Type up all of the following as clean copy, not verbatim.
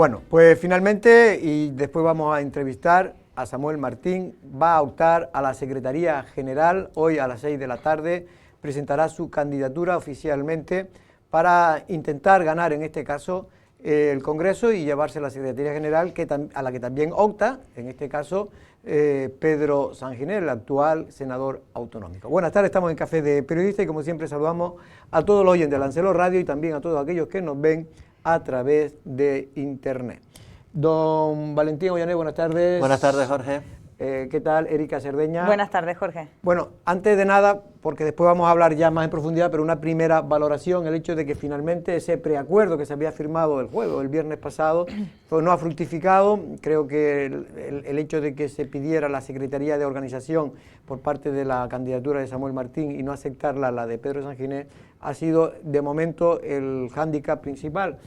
Bueno, pues finalmente, y después vamos a entrevistar a Samuel Martín, va a optar a la Secretaría General. Hoy a las 6 de la tarde presentará su candidatura oficialmente para intentar ganar, en este caso, el Congreso y llevarse a la Secretaría General, a la que también opta, en este caso, Pedro Sanginer, el actual senador autonómico. Buenas tardes, estamos en Café de Periodistas y como siempre saludamos a todos los oyentes de Lancelot Radio y también a todos aquellos que nos ven a través de Internet. Don Valentín Ollané, buenas tardes. Buenas tardes, Jorge. ¿Qué tal, Erika Cerdeña? Buenas tardes, Jorge. Bueno, antes de nada, porque después vamos a hablar ya más en profundidad, pero una primera valoración, el hecho de que finalmente ese preacuerdo que se había firmado el jueves o el viernes pasado, pues no ha fructificado. Creo que el hecho de que se pidiera la Secretaría de Organización por parte de la candidatura de Samuel Martín y no aceptarla la de Pedro Sanginer ha sido de momento el hándicap principal.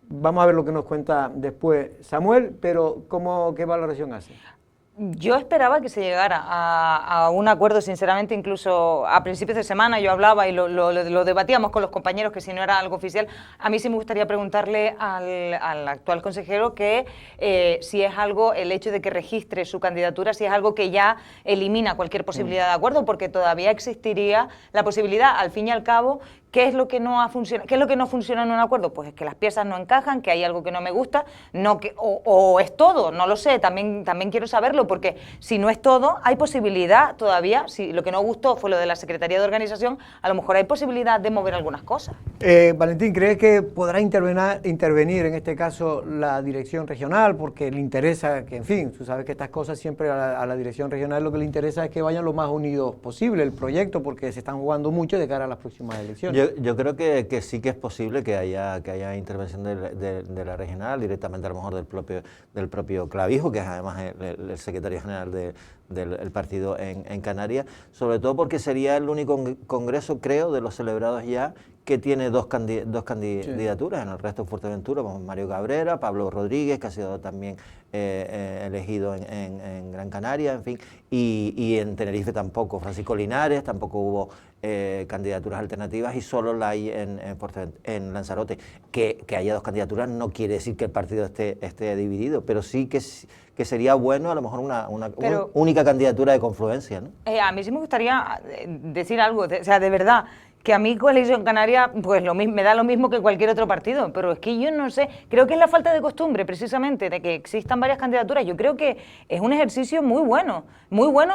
Vamos a ver lo que nos cuenta después Samuel, pero ¿qué valoración hace? Yo esperaba que se llegara a un acuerdo, sinceramente, incluso a principios de semana yo hablaba y lo debatíamos con los compañeros, que si no era algo oficial, a mí sí me gustaría preguntarle al actual consejero que si es algo, el hecho de que registre su candidatura, si es algo que ya elimina cualquier posibilidad de acuerdo, porque todavía existiría la posibilidad, al fin y al cabo. ¿Qué es lo que no ha funcionado? ¿Qué es lo que no funciona en un acuerdo? Pues es que las piezas no encajan, que hay algo que no me gusta, o es todo, no lo sé, también quiero saberlo, porque si no es todo, hay posibilidad todavía, si lo que no gustó fue lo de la Secretaría de Organización, a lo mejor hay posibilidad de mover algunas cosas. Valentín, ¿crees que podrá intervenir en este caso la dirección regional? Porque le interesa que, en fin, tú sabes que estas cosas siempre a la dirección regional lo que le interesa es que vayan lo más unidos posible el proyecto, porque se están jugando mucho de cara a las próximas elecciones. Yo creo que sí que es posible que haya intervención de la regional, directamente a lo mejor del propio Clavijo, que es además el secretario general del partido en Canarias, sobre todo porque sería el único congreso, creo, de los celebrados ya, que tiene dos candidaturas. En el resto Fuerteventura, como Mario Cabrera, Pablo Rodríguez, que ha sido también elegido en Gran Canaria, en fin, y en Tenerife tampoco, Francisco Linares, tampoco hubo candidaturas alternativas y solo la hay en Lanzarote. Que haya dos candidaturas no quiere decir que el partido esté dividido, pero sí que sería bueno a lo mejor una única candidatura de confluencia, ¿no? A mí sí me gustaría decir algo, o sea, de verdad, que a mí Coalición Canaria pues me da lo mismo que cualquier otro partido, pero es que yo no sé, creo que es la falta de costumbre precisamente de que existan varias candidaturas. Yo creo que es un ejercicio muy bueno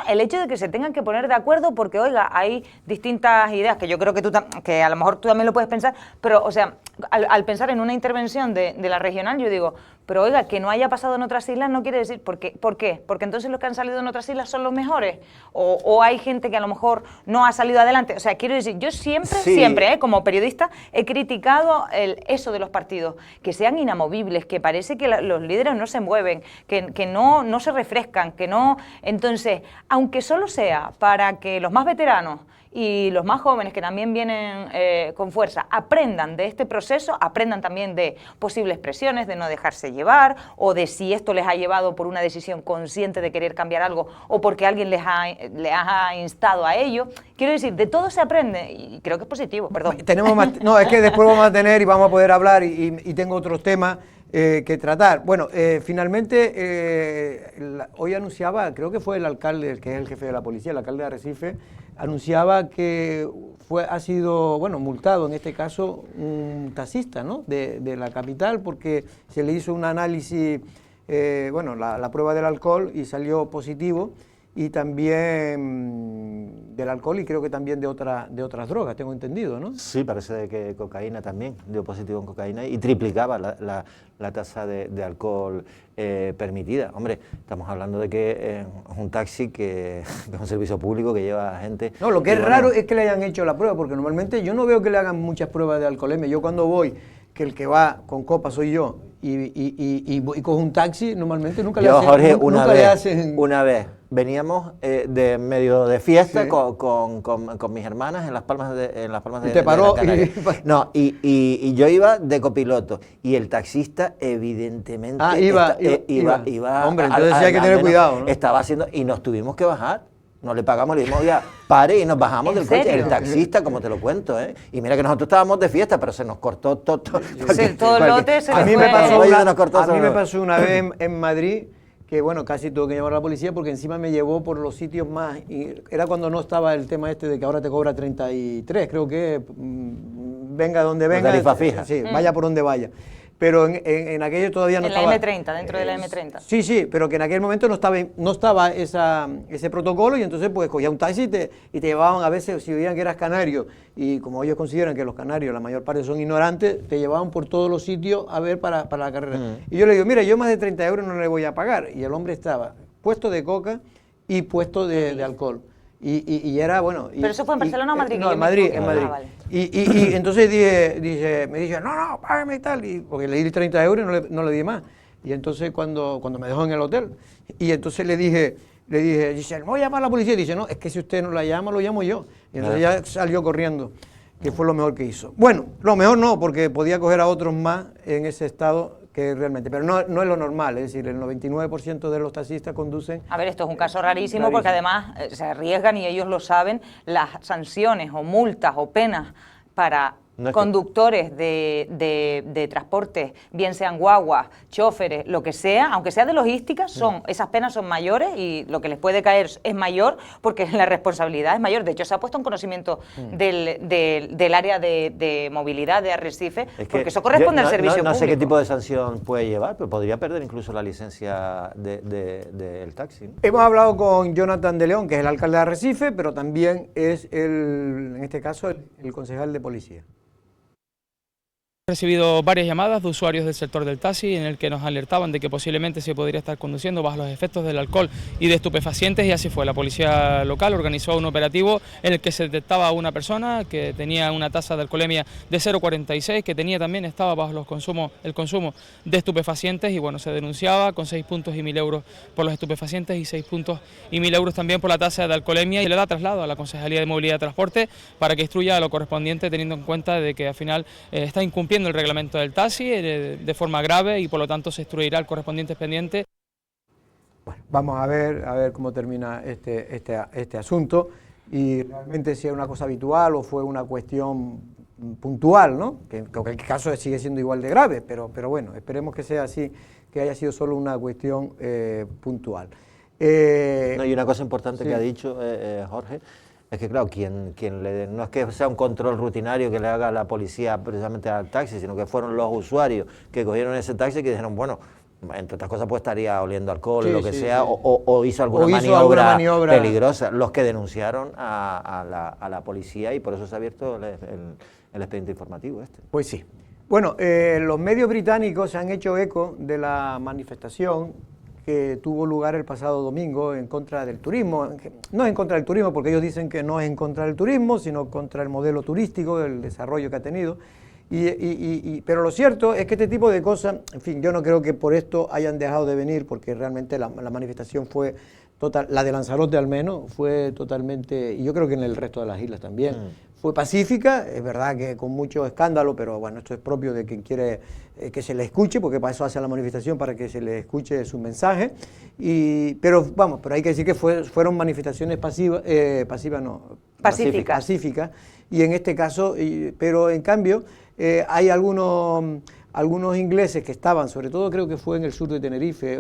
el hecho de que se tengan que poner de acuerdo, porque oiga, hay distintas ideas que yo creo que a lo mejor tú también lo puedes pensar, pero o sea, al pensar en una intervención de la regional, yo digo, pero oiga, que no haya pasado en otras islas no quiere decir, ¿por qué? Porque entonces los que han salido en otras islas son los mejores, o hay gente que a lo mejor no ha salido adelante. O sea, quiero decir, yo siempre, como periodista, he criticado eso de los partidos, que sean inamovibles, que parece que los líderes no se mueven, que no se refrescan, que no. Entonces, aunque solo sea para que los más veteranos y los más jóvenes, que también vienen con fuerza, aprendan de este proceso, aprendan también de posibles presiones, de no dejarse llevar, o de si esto les ha llevado por una decisión consciente de querer cambiar algo, o porque alguien les ha instado a ello. Quiero decir, de todo se aprende, y creo que es positivo, perdón. Tenemos más, no, es que después vamos a tener y vamos a poder hablar, y tengo otros temas que tratar. Bueno, finalmente, hoy anunciaba, creo que fue el alcalde, que es el jefe de la policía, el alcalde de Arrecife, anunciaba que ha sido multado, en este caso, un taxista, ¿no?, de la capital, porque se le hizo un análisis, la prueba del alcohol y salió positivo, y también del alcohol y creo que también de otras drogas, tengo entendido, ¿no? Sí, parece que cocaína también, dio positivo en cocaína y triplicaba la tasa de alcohol permitida. Hombre, estamos hablando de que es un taxi que es un servicio público que lleva gente... No, lo que es raro es que le hayan hecho la prueba, porque normalmente yo no veo que le hagan muchas pruebas de alcoholemia. Yo cuando voy, que el que va con copa soy yo, y cojo un taxi, normalmente nunca le hacen... Jorge, una vez veníamos de medio de fiesta, sí, con mis hermanas en Las Palmas de ¿Te paró? No, y yo iba de copiloto, y el taxista evidentemente iba. Hombre, entonces sí hay que tener cuidado, ¿no? Estaba haciendo, y nos tuvimos que bajar. no le pagamos, le dijimos, oiga, pare y nos bajamos del coche. serio? El taxista, como te lo cuento, ¿eh? Y mira que nosotros estábamos de fiesta, pero se nos cortó todo. Todo el lote se A le mí me fue. pasó una vez en Madrid que, bueno, casi tuve que llamar a la policía porque encima me llevó por los sitios más... Y era cuando no estaba el tema este de que ahora te cobra 33, creo que venga donde venga. Tarifa fija. Sí, vaya por donde vaya. Pero en aquello todavía no estaba... En la M30, dentro de la M30. Sí, pero que en aquel momento no estaba ese protocolo y entonces pues cogía un taxi y te llevaban a veces, si veían que eras canario y como ellos consideran que los canarios la mayor parte son ignorantes, te llevaban por todos los sitios a ver para la carrera. Y yo le digo, mira, yo más de 30 euros no le voy a pagar. Y el hombre estaba puesto de coca y puesto de alcohol. Y era, bueno... ¿Pero eso fue en Barcelona o Madrid? No, en Madrid, en Madrid. Vale. Y entonces me dice, no, págame y tal, porque le di 30 euros y no le di más. Y entonces cuando me dejó en el hotel, y entonces le dije, dice, voy a llamar a la policía. Y dice, no, es que si usted no la llama, lo llamo yo. Y entonces ya salió corriendo, que fue lo mejor que hizo. Bueno, lo mejor no, porque podía coger a otros más en ese estado que realmente, pero no es lo normal, es decir, el 99% de los taxistas conducen... A ver, esto es un caso rarísimo porque además se arriesgan y ellos lo saben, las sanciones o multas o penas para conductores de transportes, bien sean guaguas, choferes, lo que sea, aunque sea de logística, esas penas son mayores y lo que les puede caer es mayor porque la responsabilidad es mayor. De hecho, se ha puesto en conocimiento del área de movilidad de Arrecife, porque eso corresponde al servicio público. No sé qué tipo de sanción puede llevar, pero podría perder incluso la licencia del taxi, ¿no? Hemos hablado con Jonathan de León, que es el alcalde de Arrecife, pero también es, en este caso, el concejal de policía. He recibido varias llamadas de usuarios del sector del taxi en el que nos alertaban de que posiblemente se podría estar conduciendo bajo los efectos del alcohol y de estupefacientes, y así fue. La policía local organizó un operativo en el que se detectaba a una persona que tenía una tasa de alcoholemia de 0,46, que estaba bajo el consumo de estupefacientes, y bueno, se denunciaba con 6 puntos y 1.000 euros por los estupefacientes y 6 puntos y 1.000 euros también por la tasa de alcoholemia, y le da traslado a la Concejalía de Movilidad y Transporte para que instruya a lo correspondiente, teniendo en cuenta de que al final está incumpliendo el reglamento del taxi de forma grave y por lo tanto se instruirá el correspondiente expediente. Bueno, vamos a ver cómo termina este asunto y realmente si es una cosa habitual o fue una cuestión puntual, ¿no? Que el caso sigue siendo igual de grave, pero bueno, esperemos que sea así, que haya sido solo una cuestión puntual. No, y una cosa importante sí. que ha dicho Jorge, es que claro, no es que sea un control rutinario que le haga la policía precisamente al taxi, sino que fueron los usuarios que cogieron ese taxi que dijeron, bueno, entre otras cosas pues estaría oliendo alcohol, lo que sea, sí. O hizo alguna maniobra peligrosa, los que denunciaron a la policía, y por eso se ha abierto el expediente informativo este. Pues sí. Bueno, los medios británicos se han hecho eco de la manifestación que tuvo lugar el pasado domingo en contra del turismo. No en contra del turismo, porque ellos dicen que no es en contra del turismo, sino contra el modelo turístico, el desarrollo que ha tenido. Pero lo cierto es que este tipo de cosas, en fin, yo no creo que por esto hayan dejado de venir, porque realmente la manifestación fue total, la de Lanzarote al menos, fue totalmente, y yo creo que en el resto de las islas también, fue pacífica, es verdad que con mucho escándalo, pero bueno, esto es propio de quien quiere que se le escuche, porque para eso hace la manifestación, para que se le escuche su mensaje, pero hay que decir que fueron manifestaciones pacíficas, y en este caso, pero en cambio hay algunos ingleses que estaban, sobre todo creo que fue en el sur de Tenerife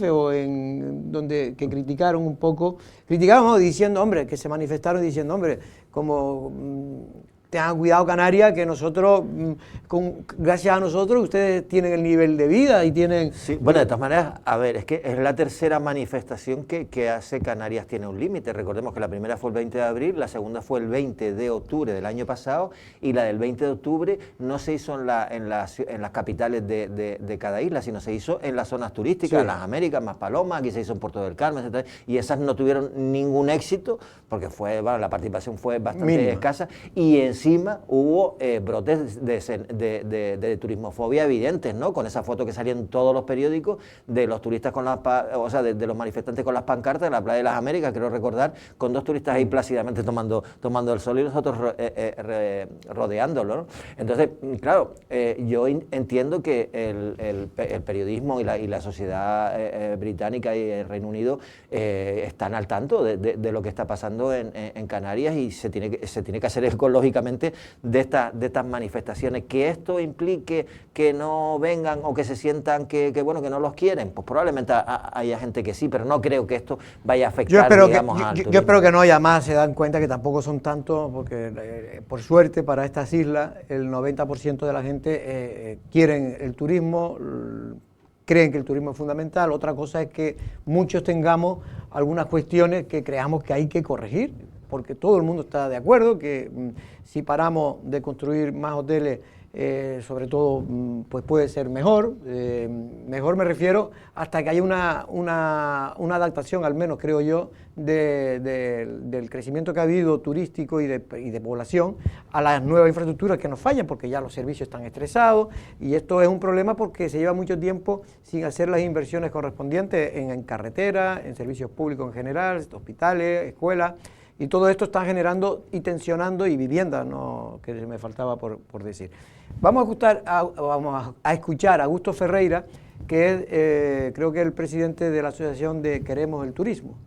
o en donde que criticaron un poco, diciendo, hombre, que se manifestaron diciendo, hombre, como tengan cuidado Canarias, que nosotros, gracias a nosotros, ustedes tienen el nivel de vida y tienen... Sí, bueno, de todas maneras, a ver, es que es la tercera manifestación que hace Canarias tiene un límite. Recordemos que la primera fue el 20 de abril, la segunda fue el 20 de octubre del año pasado, y la del 20 de octubre no se hizo en las capitales de cada isla, sino se hizo en las zonas turísticas, sí. En las Américas, Maspalomas, aquí se hizo en Puerto del Carmen, etc. Y esas no tuvieron ningún éxito, porque la participación fue bastante escasa, y en encima hubo brotes de turismofobia evidentes, ¿no? Con esa foto que salía en todos los periódicos de los turistas con de los manifestantes con las pancartas de la Playa de las Américas, creo recordar, con 2 turistas ahí plácidamente tomando el sol y los otros rodeándolo, ¿no? Entonces, claro, yo entiendo que el periodismo y la sociedad británica y el Reino Unido están al tanto de lo que está pasando en Canarias, y se tiene que hacer eco, lógicamente, de estas manifestaciones. Que esto implique que no vengan o que se sientan que no los quieren, pues probablemente haya gente que sí, pero no creo que esto vaya a afectar, yo espero que no haya más. Se dan cuenta que tampoco son tantos, porque por suerte para estas islas el 90% de la gente quieren el turismo, creen que el turismo es fundamental. Otra cosa es que muchos tengamos algunas cuestiones que creamos que hay que corregir, porque todo el mundo está de acuerdo que si paramos de construir más hoteles, sobre todo, pues puede ser mejor. Mejor me refiero hasta que haya una adaptación, al menos creo yo, del crecimiento que ha habido turístico y de población a las nuevas infraestructuras que nos fallan, porque ya los servicios están estresados, y esto es un problema porque se lleva mucho tiempo sin hacer las inversiones correspondientes en carretera, en servicios públicos en general, hospitales, escuelas. Y todo esto está generando y tensionando, y vivienda, ¿no?, que me faltaba por decir. Vamos a escuchar a Augusto Ferreira, que es, creo que es el presidente de la Asociación de Queremos el Turismo.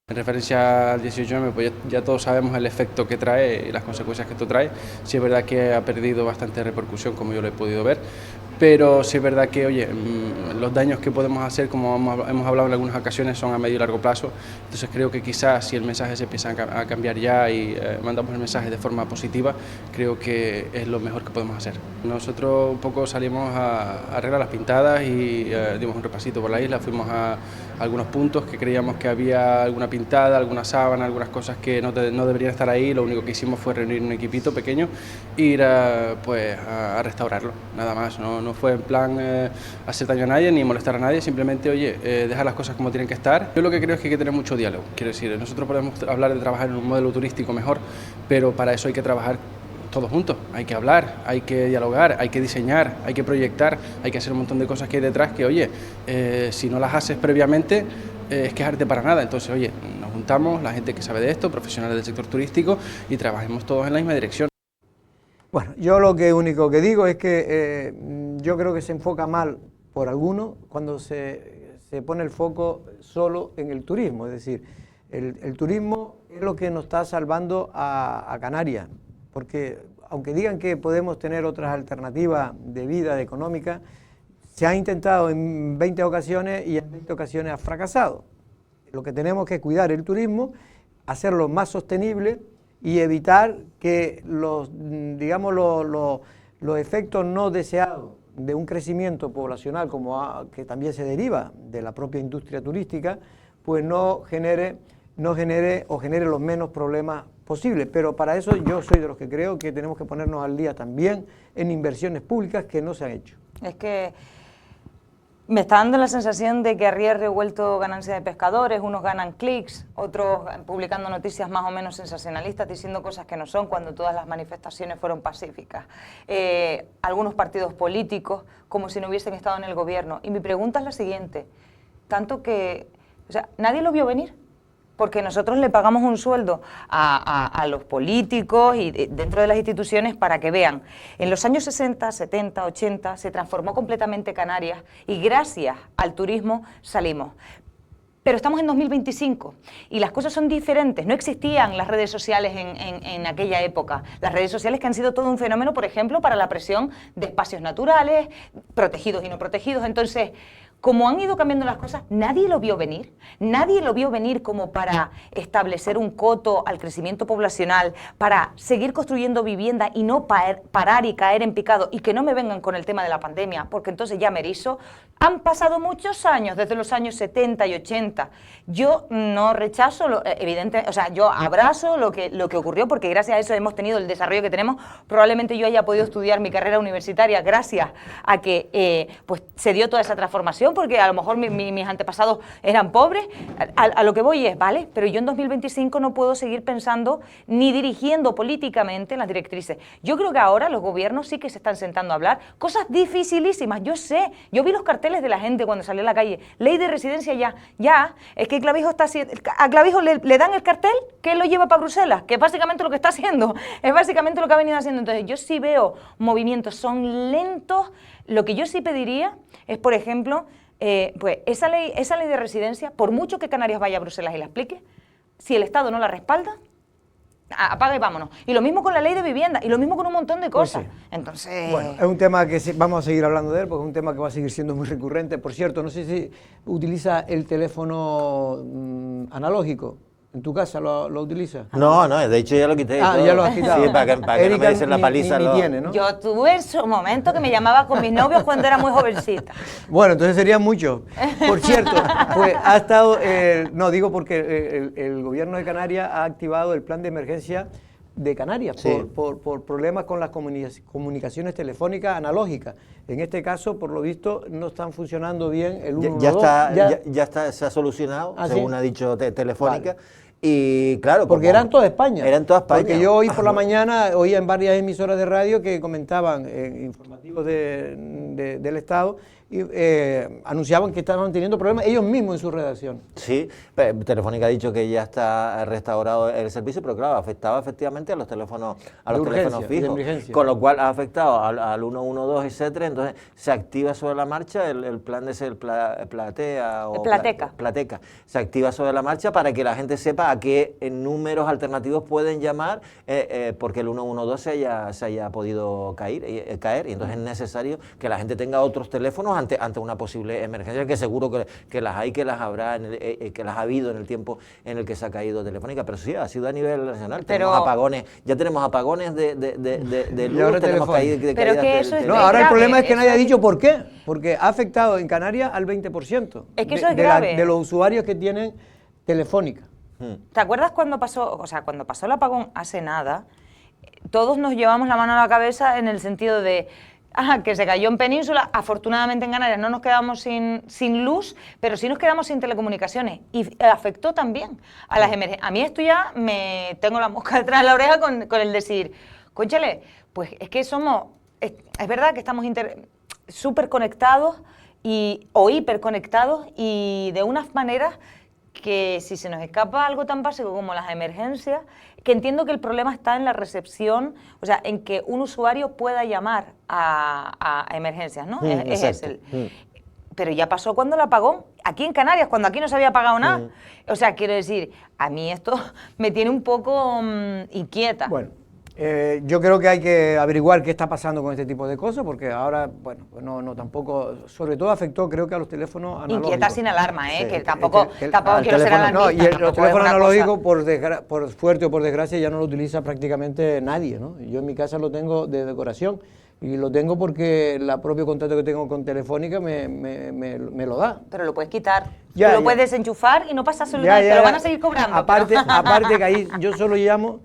En referencia al 18M, pues ya todos sabemos el efecto que trae y las consecuencias que esto trae. Sí es verdad que ha perdido bastante repercusión, como yo lo he podido ver, pero sí es verdad que, oye, los daños que podemos hacer, como hemos hablado en algunas ocasiones, son a medio y largo plazo. Entonces creo que quizás si el mensaje se empieza a cambiar ya y mandamos el mensaje de forma positiva, creo que es lo mejor que podemos hacer. Nosotros un poco salimos a arreglar las pintadas y dimos un repasito por la isla, fuimos a algunos puntos que creíamos que había alguna pintada, alguna sábana, algunas cosas que no deberían estar ahí. Lo único que hicimos fue reunir un equipito pequeño e ir a restaurarlo, nada más. No fue en plan hacer daño a nadie ni molestar a nadie, simplemente, oye, dejar las cosas como tienen que estar. Yo lo que creo es que hay que tener mucho diálogo. Quiero decir, nosotros podemos hablar de trabajar en un modelo turístico mejor, pero para eso hay que trabajar todos juntos, hay que hablar, hay que dialogar, hay que diseñar, hay que proyectar, hay que hacer un montón de cosas que hay detrás que, oye, si no las haces previamente, es quejarte para nada. Entonces, oye, nos juntamos, la gente que sabe de esto, profesionales del sector turístico, y trabajemos todos en la misma dirección. Bueno, yo lo único que digo es que yo creo que se enfoca mal por algunos cuando se pone el foco solo en el turismo. Es decir, el turismo es lo que nos está salvando a Canarias, porque aunque digan que podemos tener otras alternativas de vida, económica, se ha intentado en 20 ocasiones y en 20 ocasiones ha fracasado. Lo que tenemos que cuidar el turismo, hacerlo más sostenible y evitar que los efectos no deseados de un crecimiento poblacional que también se deriva de la propia industria turística, pues no genere los menos problemas posibles. Pero para eso yo soy de los que creo que tenemos que ponernos al día también en inversiones públicas que no se han hecho. Es que me está dando la sensación de que a río revuelto ganancia de pescadores, unos ganan clics, otros publicando noticias más o menos sensacionalistas, diciendo cosas que no son, cuando todas las manifestaciones fueron pacíficas. Algunos partidos políticos, como si no hubiesen estado en el gobierno. Y mi pregunta es la siguiente, tanto que, o sea, nadie lo vio venir, porque nosotros le pagamos un sueldo a los políticos y dentro de las instituciones para que vean. En los años 60, 70, 80 se transformó completamente Canarias y gracias al turismo salimos. Pero estamos en 2025 y las cosas son diferentes. No existían las redes sociales en aquella época. Las redes sociales que han sido todo un fenómeno, por ejemplo, para la presión de espacios naturales, protegidos y no protegidos. Entonces, como han ido cambiando las cosas, nadie lo vio venir. Nadie lo vio venir como para establecer un coto al crecimiento poblacional, para seguir construyendo vivienda y no parar y caer en picado. Y que no me vengan con el tema de la pandemia, porque entonces ya me erizo. Han pasado muchos años, desde los años 70 y 80. Yo no rechazo, evidentemente, o sea, yo abrazo lo que ocurrió, porque gracias a eso hemos tenido el desarrollo que tenemos. Probablemente yo haya podido estudiar mi carrera universitaria gracias a que pues, se dio toda esa transformación. justificación, porque a lo mejor mis antepasados eran pobres. A lo que voy es, ¿vale? Pero yo en 2025 no puedo seguir pensando ni dirigiendo políticamente las directrices. Yo creo que ahora los gobiernos sí que se están sentando a hablar cosas dificilísimas. Yo sé, yo vi los carteles de la gente cuando salió a la calle. Ley de residencia ya. Es que Clavijo está haciendo, a Clavijo le dan el cartel que él lo lleva para Bruselas, que es básicamente lo que está haciendo, es básicamente lo que ha venido haciendo. Entonces yo sí veo movimientos, son lentos. Lo que yo sí pediría es, por ejemplo, pues esa ley de residencia, por mucho que Canarias vaya a Bruselas y la explique, si el Estado no la respalda, apaga y vámonos. Y lo mismo con la ley de vivienda, y lo mismo con un montón de cosas. Pues sí. Entonces... Bueno, es un tema que vamos a seguir hablando de él, porque es un tema que va a seguir siendo muy recurrente. Por cierto, no sé si utiliza el teléfono analógico. ¿En tu casa lo utiliza? No, de hecho ya lo quité. Ya lo has quitado. Sí, para que no me dicen la paliza. Ni tiene, ¿no? Yo tuve en su momento que me llamaba con mis novios cuando era muy jovencita. Bueno, entonces serían muchos. Por cierto, pues ha estado, no digo porque el gobierno de Canarias ha activado el plan de emergencia de Canarias sí. por problemas con las comunicaciones telefónicas analógicas. En este caso, por lo visto, no están funcionando bien el 112. Ya está, se ha solucionado, según ¿sí? ha dicho Telefónica. Vale. Y claro, porque era en toda España. Era en toda España. Porque yo hoy por la mañana oía en varias emisoras de radio que comentaban informativos del Estado y anunciaban que estaban teniendo problemas ellos mismos en su redacción. Sí, Telefónica ha dicho que ya está restaurado el servicio, pero claro, afectaba efectivamente a los teléfonos, fijos, con lo cual ha afectado al 112, etcétera. Entonces se activa sobre la marcha el plan de ser Platea o Plateca. Se activa sobre la marcha para que la gente sepa a qué números alternativos pueden llamar, porque el 112 se haya podido caer, y entonces es necesario que la gente tenga otros teléfonos ante una posible emergencia, que seguro que las hay, que las habrá, que las ha habido en el tiempo en el que se ha caído Telefónica, pero sí, ha sido a nivel nacional. Tenemos apagones, ya tenemos apagones de luz, tenemos caídas de No, ahora el problema es que nadie ha dicho por qué, porque ha afectado en Canarias al 20% es que eso es grave. De los usuarios que tienen Telefónica. ¿Te acuerdas cuando pasó el apagón hace nada? Todos nos llevamos la mano a la cabeza en el sentido de que se cayó en Península. Afortunadamente en Canarias no nos quedamos sin luz, pero sí nos quedamos sin telecomunicaciones y afectó también a las emergencias. A mí esto ya me tengo la mosca detrás de la oreja con el decir, cónchale, pues es que es verdad que estamos súper conectados o hiperconectados y de unas maneras que si se nos escapa algo tan básico como las emergencias, que entiendo que el problema está en la recepción, o sea, en que un usuario pueda llamar a emergencias, ¿no? Pero ya pasó cuando el apagón, aquí en Canarias, cuando aquí no se había apagado nada. O sea, quiero decir, a mí esto me tiene un poco inquieta. Bueno. Yo creo que hay que averiguar qué está pasando con este tipo de cosas, porque ahora, bueno, no tampoco, sobre todo afectó creo que a los teléfonos analógicos. Inquieta sin alarma, sí, que tampoco quiero ser alarmista. No, y los teléfonos analógicos, por suerte o por desgracia, ya no lo utiliza prácticamente nadie, ¿no? Yo en mi casa lo tengo de decoración, y lo tengo porque el propio contrato que tengo con Telefónica me lo da. Pero lo puedes quitar, tú lo puedes desenchufar y no pasa absolutamente, te lo van a seguir cobrando. Aparte que ahí yo solo llamo,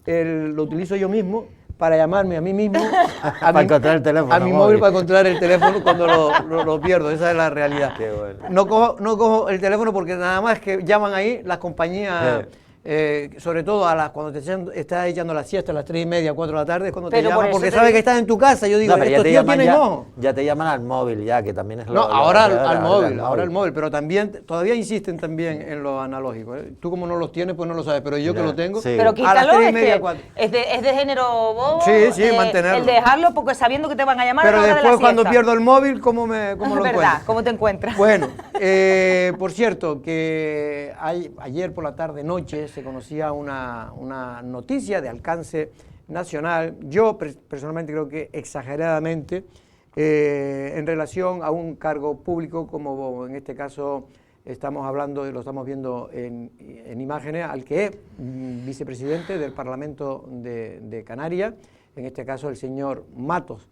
lo utilizo yo mismo para llamarme a mí mismo, para encontrar el teléfono a mi móvil para encontrar el teléfono cuando lo pierdo. Esa es la realidad. Qué bueno. No cojo el teléfono porque nada más que llaman ahí las compañías, sobre todo cuando estás echando la siesta a las 3:30, 4 de la tarde, es cuando te llaman, porque sabes que estás en tu casa. Yo digo, estos tíos tienen ojo. Ya te llaman al móvil, ya, que también es lo... No, ahora al móvil, pero también, todavía insisten también en lo analógico. Tú como no los tienes, pues no lo sabes, pero yo que lo tengo, sí. Pero quítalo, a las 3:30, 4. Es de género bobo. Sí, mantenerlo. El dejarlo porque sabiendo que te van a llamar pero a la hora de la después cuando siesta. pierdo el móvil, ¿cómo lo encuentro? ¿Cómo te encuentras? Bueno, por cierto, que ayer por la tarde, noche, se conocía una noticia de alcance nacional, yo personalmente creo que exageradamente, en relación a un cargo público, como en este caso estamos hablando y lo estamos viendo en imágenes, al que es vicepresidente del Parlamento de Canarias, en este caso el señor Matos,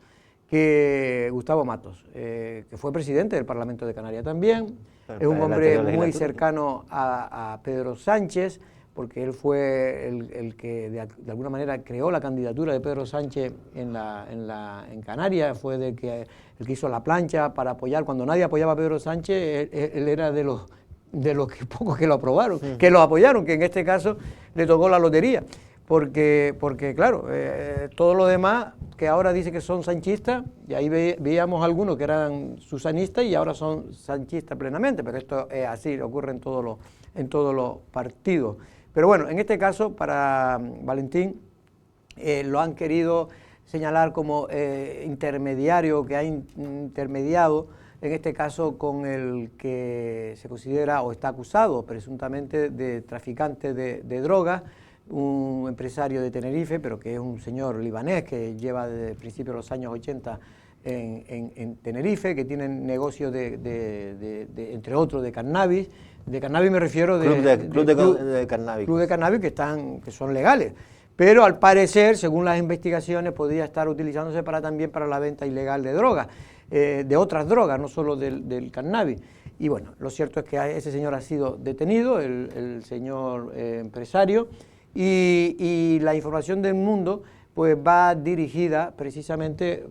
Gustavo Matos, que fue presidente del Parlamento de Canarias también, es un hombre muy cercano a Pedro Sánchez, porque él fue el que de alguna manera creó la candidatura de Pedro Sánchez en Canarias, fue el que hizo la plancha para apoyar, cuando nadie apoyaba a Pedro Sánchez, él era de los que pocos que lo aprobaron, que lo apoyaron, que en este caso le tocó la lotería, porque claro, todo lo demás que ahora dice que son sanchistas, y ahí veíamos algunos que eran susanistas y ahora son sanchistas plenamente, pero esto es así, ocurre en todos los partidos. Pero bueno, en este caso, para Valentín, lo han querido señalar como intermediario, que ha intermediado, en este caso con el que se considera o está acusado presuntamente de traficante de drogas, un empresario de Tenerife, pero que es un señor libanés que lleva desde principios de los años 80 en Tenerife, que tiene negocios entre otros de cannabis. De cannabis me refiero Club de cannabis. Club de cannabis que son legales. Pero al parecer, según las investigaciones, podría estar utilizándose también para la venta ilegal de drogas, de otras drogas, no solo del cannabis. Y bueno, lo cierto es que ese señor ha sido detenido, el señor empresario, y la información del Mundo pues va dirigida precisamente,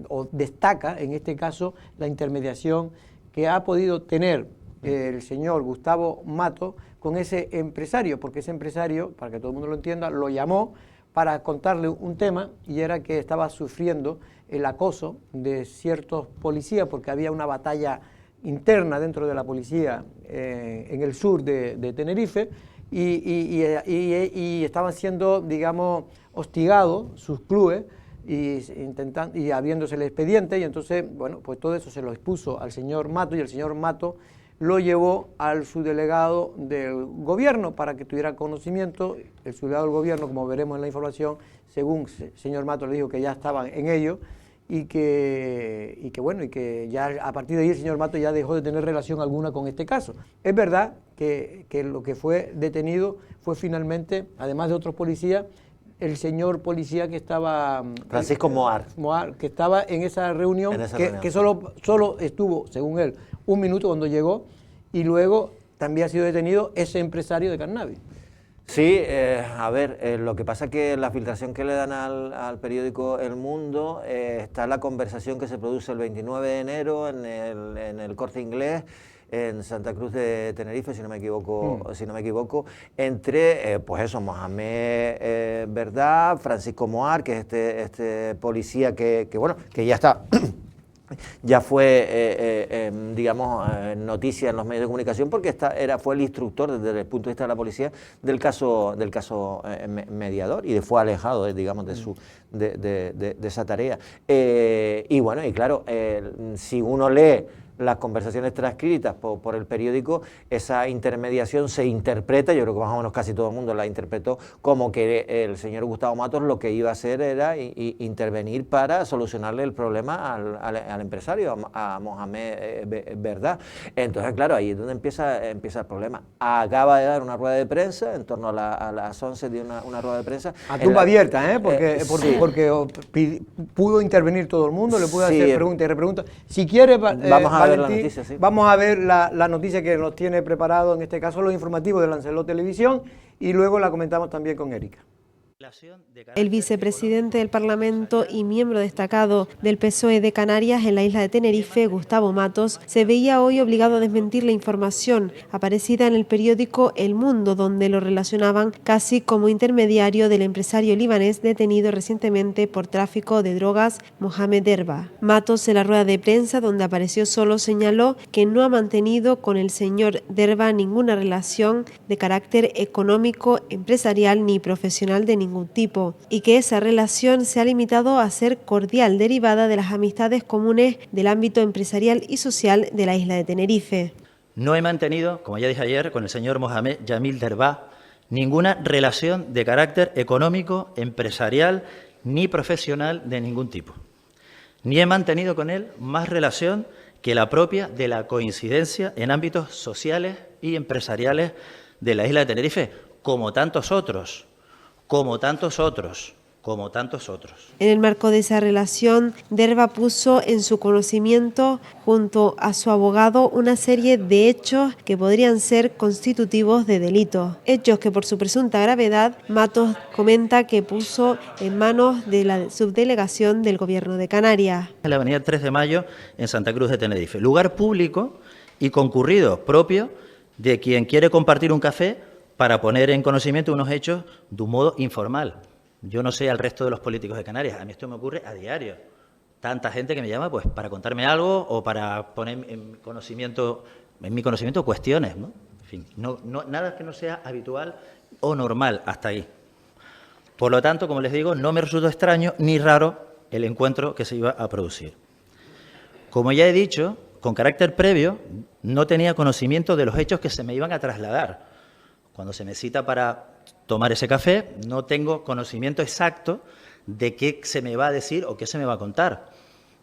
o destaca en este caso, la intermediación que ha podido tener el señor Gustavo Matos con ese empresario, porque ese empresario, para que todo el mundo lo entienda, lo llamó para contarle un tema, y era que estaba sufriendo el acoso de ciertos policías, porque había una batalla interna dentro de la policía en el sur de Tenerife, y estaban siendo, digamos, hostigados sus clubes, y habiéndose el expediente, y entonces, bueno, pues todo eso se lo expuso al señor Matos, y el señor Matos lo llevó al subdelegado del gobierno para que tuviera conocimiento. El subdelegado del gobierno, como veremos en la información, según el señor Matos le dijo que ya estaban en ello, y que ya a partir de ahí el señor Matos ya dejó de tener relación alguna con este caso. Es verdad que lo que fue detenido fue finalmente, además de otros policías, el señor policía que estaba... Francisco Moar, que estaba en esa reunión, que solo estuvo, según él, un minuto cuando llegó, y luego también ha sido detenido ese empresario de cannabis. Sí, a ver, lo que pasa es que la filtración que le dan al periódico El Mundo, está la conversación que se produce el 29 de enero en el Corte Inglés, en Santa Cruz de Tenerife, si no me equivoco, entre, pues eso, Mohamed Verdad, Francisco Moar, que es este policía que ya está... ya fue, digamos, noticia en los medios de comunicación, porque fue el instructor desde el punto de vista de la policía del caso mediador, y fue alejado, digamos, de esa tarea. Y bueno, y claro, si uno lee las conversaciones transcritas por el periódico, esa intermediación se interpreta, yo creo que más o menos casi todo el mundo la interpretó, como que el señor Gustavo Matos lo que iba a hacer era intervenir para solucionarle el problema al empresario, a Mohamed Verdad. Entonces, claro, ahí es donde empieza el problema. Acaba de dar una rueda de prensa, en torno a las 11 dio una rueda de prensa. A tumba abierta, porque pudo intervenir todo el mundo, le pudo hacer preguntas y repreguntas. Si quiere, vamos a ver la noticia, sí. Vamos a ver la noticia que nos tiene preparado, en este caso los informativos de Lancelot Televisión, y luego la comentamos también con Erika. El vicepresidente del Parlamento y miembro destacado del PSOE de Canarias en la isla de Tenerife, Gustavo Matos, se veía hoy obligado a desmentir la información aparecida en el periódico El Mundo, donde lo relacionaban casi como intermediario del empresario libanés detenido recientemente por tráfico de drogas, Mohamed Derba. Matos, en la rueda de prensa donde apareció solo, señaló que no ha mantenido con el señor Derba ninguna relación de carácter económico, empresarial ni profesional de ningún tipo, y que esa relación se ha limitado a ser cordial, derivada de las amistades comunes del ámbito empresarial y social de la isla de Tenerife. No he mantenido, como ya dije ayer, con el señor Mohamed Jamil Derba ninguna relación de carácter económico, empresarial ni profesional de ningún tipo. Ni he mantenido con él más relación que la propia de la coincidencia en ámbitos sociales y empresariales de la isla de Tenerife, como tantos otros, como tantos otros. En el marco de esa relación, Derba puso en su conocimiento, junto a su abogado, una serie de hechos que podrían ser constitutivos de delito. Hechos que por su presunta gravedad, Matos comenta que puso en manos de la subdelegación del Gobierno de Canarias. En la avenida 3 de Mayo, en Santa Cruz de Tenerife. Lugar público y concurrido, propio de quien quiere compartir un café para poner en conocimiento unos hechos de un modo informal. Yo no sé al resto de los políticos de Canarias, a mí esto me ocurre a diario. Tanta gente que me llama pues para contarme algo o para poner en mi conocimiento cuestiones, ¿no? En fin, nada que no sea habitual o normal hasta ahí. Por lo tanto, como les digo, no me resultó extraño ni raro el encuentro que se iba a producir. Como ya he dicho, con carácter previo, no tenía conocimiento de los hechos que se me iban a trasladar. Cuando se me cita para tomar ese café, no tengo conocimiento exacto de qué se me va a decir o qué se me va a contar.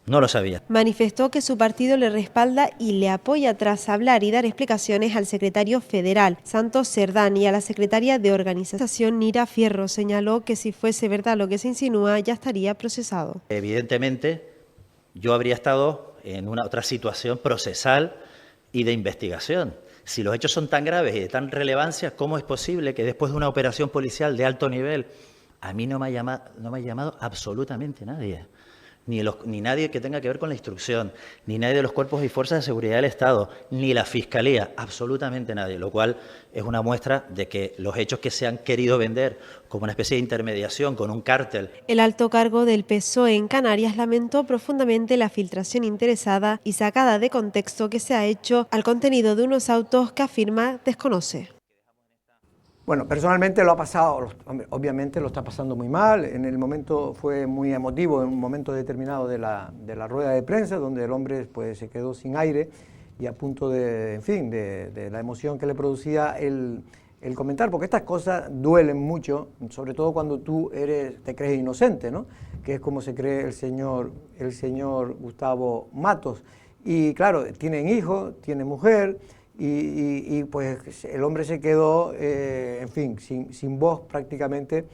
No lo sabía. Manifestó que su partido le respalda y le apoya tras hablar y dar explicaciones al secretario federal, Santos Cerdán, y a la secretaria de organización, Nira Fierro. Señaló que si fuese verdad lo que se insinúa, ya estaría procesado. Evidentemente, yo habría estado en una otra situación procesal y de investigación. Si los hechos son tan graves y de tan relevancia, ¿cómo es posible que después de una operación policial de alto nivel, a mí no me ha llamado absolutamente nadie? Ni nadie que tenga que ver con la instrucción, ni nadie de los cuerpos y fuerzas de seguridad del Estado, ni la Fiscalía, absolutamente nadie, lo cual es una muestra de que los hechos que se han querido vender como una especie de intermediación con un cártel. El alto cargo del PSOE en Canarias lamentó profundamente la filtración interesada y sacada de contexto que se ha hecho al contenido de unos autos que afirma desconoce. Bueno, personalmente lo ha pasado, obviamente lo está pasando muy mal. En el momento fue muy emotivo, en un momento determinado de la rueda de prensa, donde el hombre pues se quedó sin aire y a punto de, en fin, de la emoción que le producía el comentar, porque estas cosas duelen mucho, sobre todo cuando tú te crees inocente, ¿no? Que es como se cree el señor Gustavo Matos. Y claro, tienen hijos, tiene mujer. Y pues el hombre se quedó, en fin, sin voz prácticamente